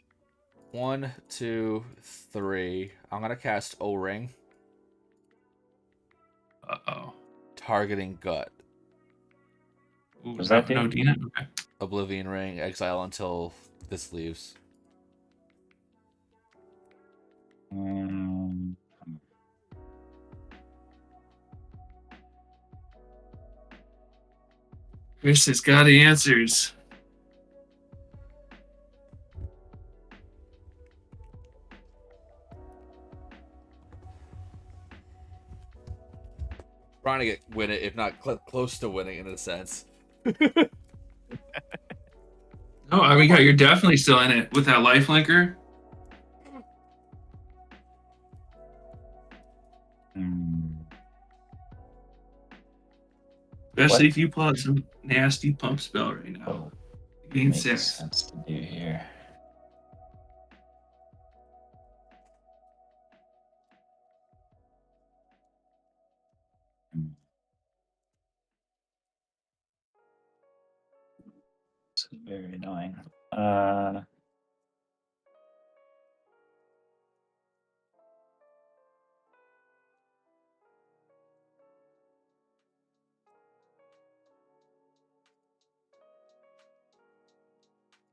1, 2, 3. I'm gonna cast O-Ring, Uh-oh. targeting Gut. Ooh, Was that no, it? Dina? Okay. Oblivion Ring, exile until this leaves. Chris has got the answers. Trying to win it, if not close to winning in a sense. No, I mean, yeah, you're definitely still in it with that lifelinker. Especially if you pull out some nasty pump spell right now. Oh, Gain makes 6. sense to do here. It's very annoying.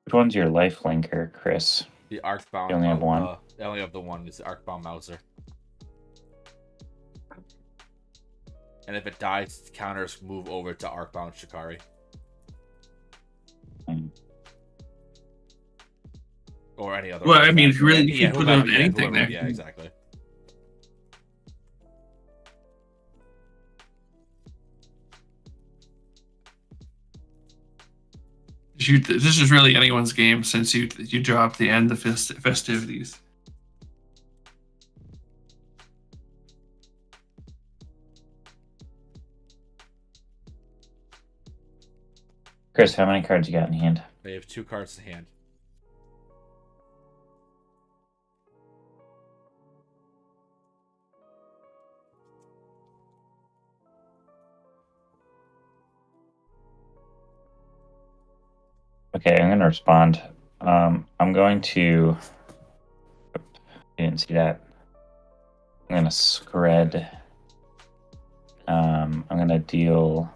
Which one's your life linker, Chris? The Arcbound. You only have one? I only have the one. It's the Arcbound Mauser. And if it dies, counters move over to Arcbound Shikari. Hmm. Or any other. Well, I mean, artifact. really, you can put whoever- on anything whoever- there. Yeah, exactly. This is really anyone's game since you dropped the end of festivities. Chris, how many cards you got in hand? I have 2 cards in hand. Okay, I'm going to respond. I'm going to... You didn't see that. I'm going to spread. I'm going to deal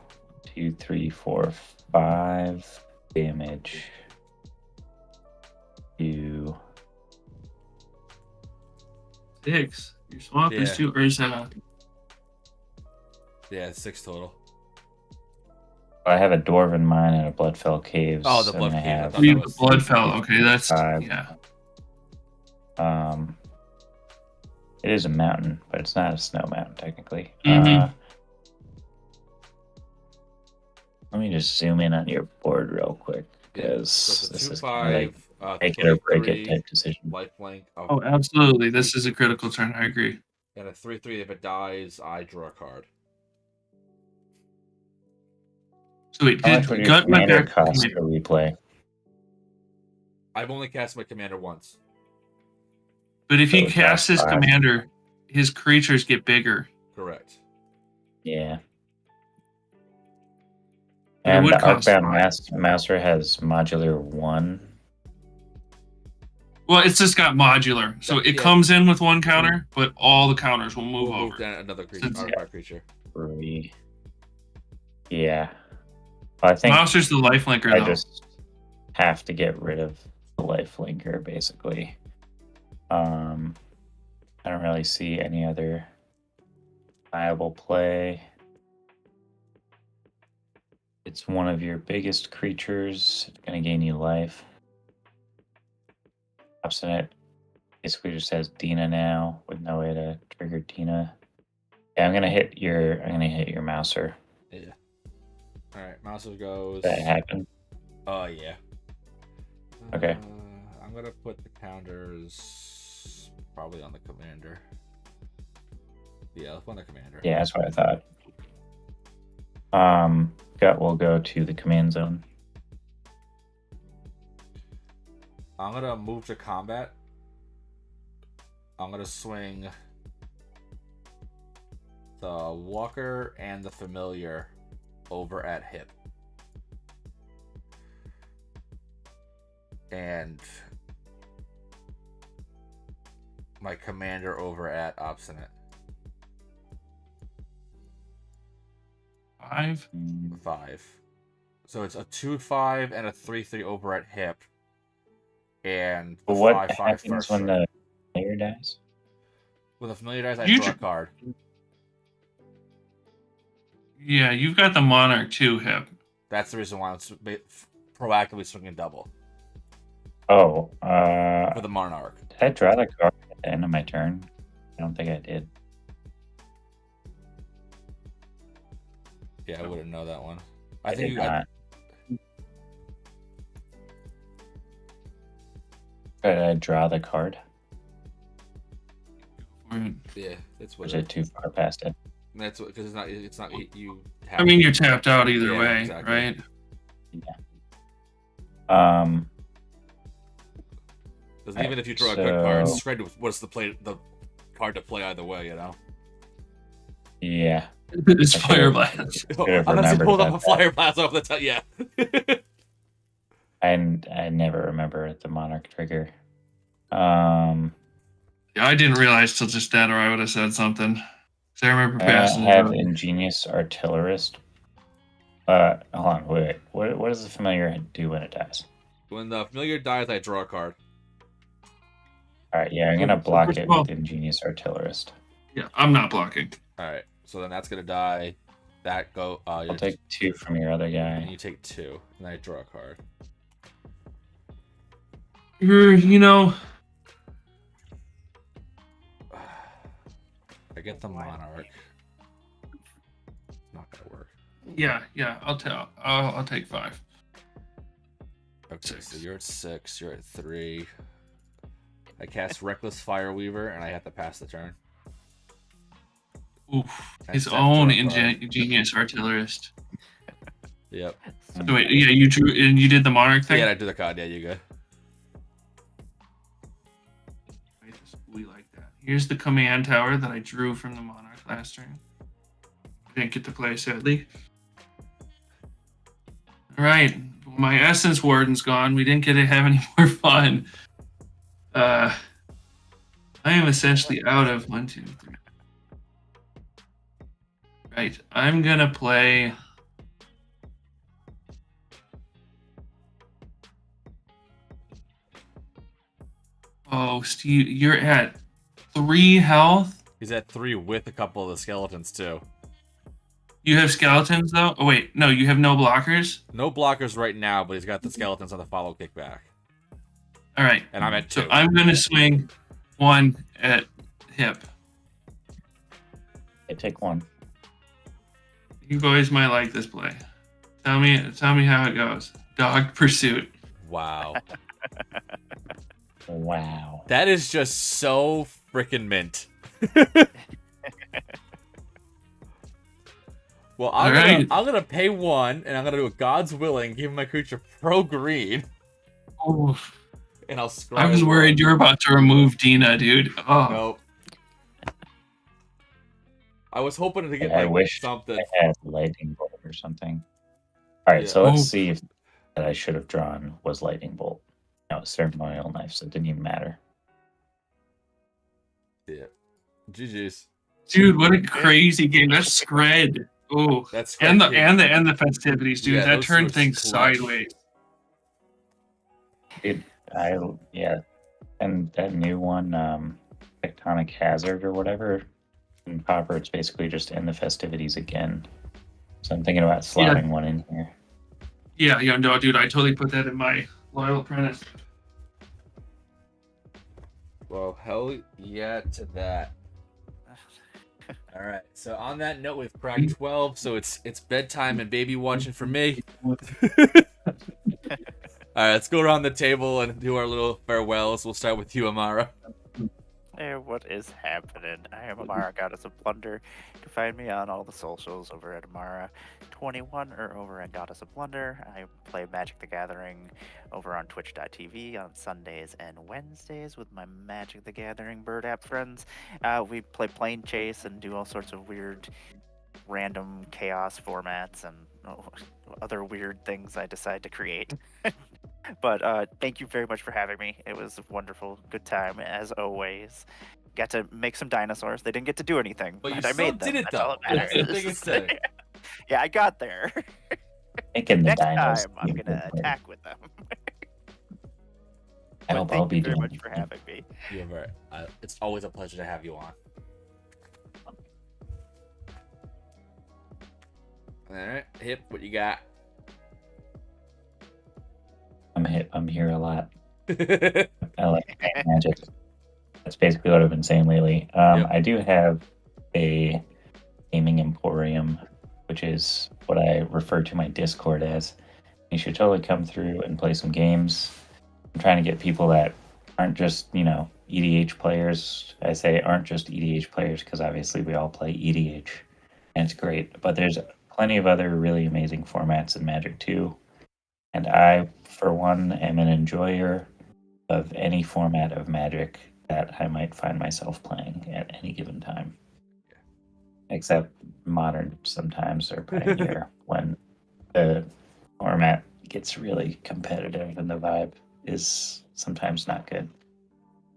2, 3, 4, 5 damage to... 6. Your swamp Yeah. is 2, or is that? Yeah, it's 6 total. I have a Dwarven Mine and a Bloodfell Caves. Oh, the and Blood I Cave, I have thought You that have was- the Bloodfell. Okay, that's 5. yeah. It is a mountain, but it's not a snow mountain technically. Mhm. Let me just zoom in on your board real quick because So this it's a is kind of 2/5, like make it or break it 3/3 type decision. lifelink. Oh, absolutely. This is a critical turn. I agree. And a 3/3. If it dies, I draw a card. So wait, How much would your commander cost to replay? I've only cast my commander once. But if So he it casts his costs 5. commander, his creatures get bigger. Correct. Yeah. But it And would the cost Arcbound 5. Master has modular 1. Well, it's just got modular, so it Yeah. comes in with 1 counter, but all the counters will move We'll over. move down another creature, Since- artifact creature. 3. Yeah. Well, I think Mouser's the lifelinker, I though. just have to get rid of the lifelinker, basically. I don't really see any other viable play. It's one of your biggest creatures. It's going to gain you life. Obstinate basically just has Dina now with no way to trigger Dina. Yeah, I'm gonna hit your Mouser. Yeah. All right, Mouser goes. Does that happen? Oh yeah. Okay. I'm gonna put the counters probably on the commander. Yeah, let's put on the commander. Yeah, that's what I thought. Gut will go to the command zone. I'm gonna move to combat. I'm gonna swing the Walker and the Familiar over at hip. And my commander over at Obstinate. 5. 5. So it's a 2/5 and a 3/3 over at hip. And the But what 5/5 happens first when strike. the player dies? When the Familiar dies, I You draw a ju- card. Yeah, you've got the Monarch too, Hip. That's the reason why I'm proactively swinging double Oh, for the Monarch. did I draw the card at the end of my turn? I don't think I did. Yeah, I wouldn't know that one. I think did you got. not. Did I draw the card? Yeah, that's Or what. is it too far past it? That's what, because it's not. It's not you. I mean, you're tapped out either Yeah, way, exactly. right? Because even if you draw a good card, So- spread what's the card to play either way, you know. Yeah. It's I should've- Fire Blast. Should've Unless you remembered pulled up about a Fire Blast off the top, yeah. I never remember the Monarch trigger. Yeah, I didn't realize till just then, or I would have said something. 'Cause I remember I passing it have out. Ingenious Artillerist. Hold on, wait. What does the Familiar do when it dies? When the Familiar dies, I draw a card. All right, yeah, I'm gonna So block first it of all- with Ingenious Artillerist. Yeah, I'm not blocking. All right, so then that's gonna die. That go. I'll take 2 from your other And guy. you take 2, and I draw a card. You know, I get the Monarch. Not gonna work. yeah, I'll take 5. Okay, 6. so you're at 6. You're at 3. I cast Reckless Fireweaver, and I have to pass the turn. Oof. And His set own draw card. ingenious artillerist. Yep. So wait, yeah, you drew and you did the monarch thing? Yeah, I do the card. Yeah, you good. We like that. Here's the command tower that I drew from the monarch last turn. I didn't get to play, sadly. All right, my essence warden's gone. We didn't get to have any more fun. I am essentially out of 1, 2, 3. Right, I'm gonna play. Oh, Steve, you're at 3 health. He's at 3 with a couple of the skeletons too. You have skeletons though. Oh wait, no, you have no blockers. No blockers right now, but he's got the skeletons on the follow kickback. All right, And I'm at 2. so I'm gonna swing 1 at hip. I take 1. You boys might like this play. Tell me how it goes. Dog pursuit. Wow. Wow. That is just so freaking mint. Well, I'm gonna pay 1, and I'm gonna do a God's Willing, give my creature pro green, Oof. and I'll scry. I was worried you were about to remove Dina, dude. Oh. Nope. I was hoping to get I like wish something. I had lightning bolt or something. All right, Yeah. so let's Oh. see if that I should have drawn was lightning bolt. No, ceremonial knife, so it didn't even matter. Yeah. GG's. Dude, what a crazy game. That's Scred. Oh. That's And great. the festivities, dude. Yeah, that those turned were things clutch. sideways. Yeah, and that new one, Tectonic Hazard or whatever, in Pauper, it's basically just end the festivities again. So I'm thinking about slotting one in here. Yeah, no, dude, I totally put that in my loyal apprentice. Well, hell yeah to that. All right. So on that note, we've cracked 12, so it's bedtime and baby watching for me. All right, let's go around the table and do our little farewells. We'll start with you, Amara. Hey, what is happening? I am Amara, Goddess of Blunder. You can find me on all the socials over at Amara21 or over at Goddess of Blunder. I play Magic the Gathering over on Twitch.tv on Sundays and Wednesdays with my Magic the Gathering Bird app friends. We play Plane Chase and do all sorts of weird, random chaos formats and other weird things I decide to create. But thank you very much for having me. It was a wonderful, good time as always. Got to make some dinosaurs. They didn't get to do anything, But you I still made them. did it, That's all though. that That's the matters. biggest thing. Yeah, I got there. Making the Next dinos. time, I'm gonna attack with them. I But hope I'll thank be you very doing much for having me. You're very. It's always a pleasure to have you on. All right, Hip, what you got? I'm here a lot. I like playing Magic. That's basically what I've been saying lately. Yep. I do have a gaming emporium, which is what I refer to my Discord as. You should totally come through and play some games. I'm trying to get people that aren't just, EDH players. I say aren't just EDH players because obviously we all play EDH and it's great. But there's plenty of other really amazing formats in Magic too. And I, for one, am an enjoyer of any format of Magic that I might find myself playing at any given time. Except Modern sometimes, or Pioneer, when the format gets really competitive and the vibe is sometimes not good.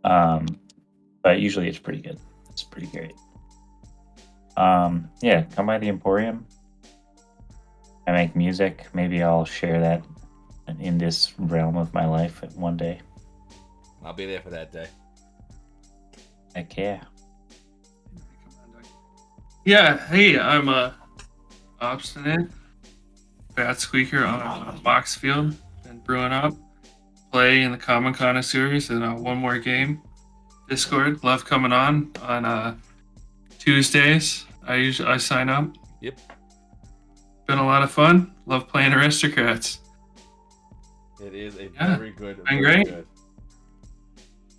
But usually it's pretty good. It's pretty great. Yeah, come by the Emporium. I make music. Maybe I'll share that in this realm of my life one day. I'll be there for that day. Heck yeah. Yeah, hey, I'm a obstinate bat squeaker on Boxfield and brewing up. Play in the Common Connoisseurs and one more game. Discord, love coming on Tuesdays. I sign up. Yep. Been a lot of fun. Love playing Aristocrats. It is a Yeah, very good. been Very great. good.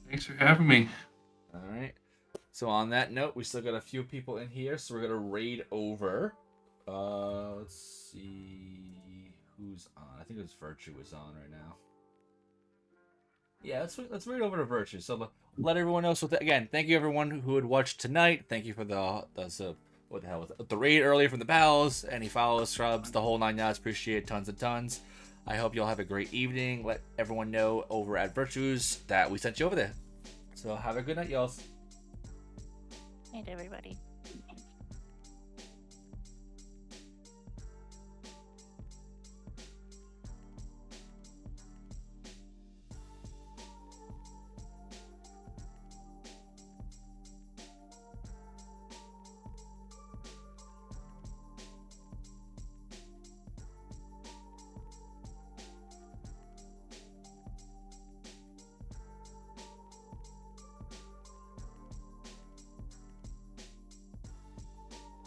Thanks for having me. All right. So on that note, we still got a few people in here, so we're gonna raid over. Let's see who's on. I think it's Virtue is on right now. Yeah, let's raid over to Virtue. So let everyone know. So again, thank you everyone who had watched tonight. Thank you for the what the hell was it? The raid earlier from the pals. Any follows, scrubs, the whole 9 yards. Appreciate it, tons and tons. I hope you'll have a great evening. Let everyone know over at Virtues that we sent you over there. So have a good night, y'all. Night, everybody.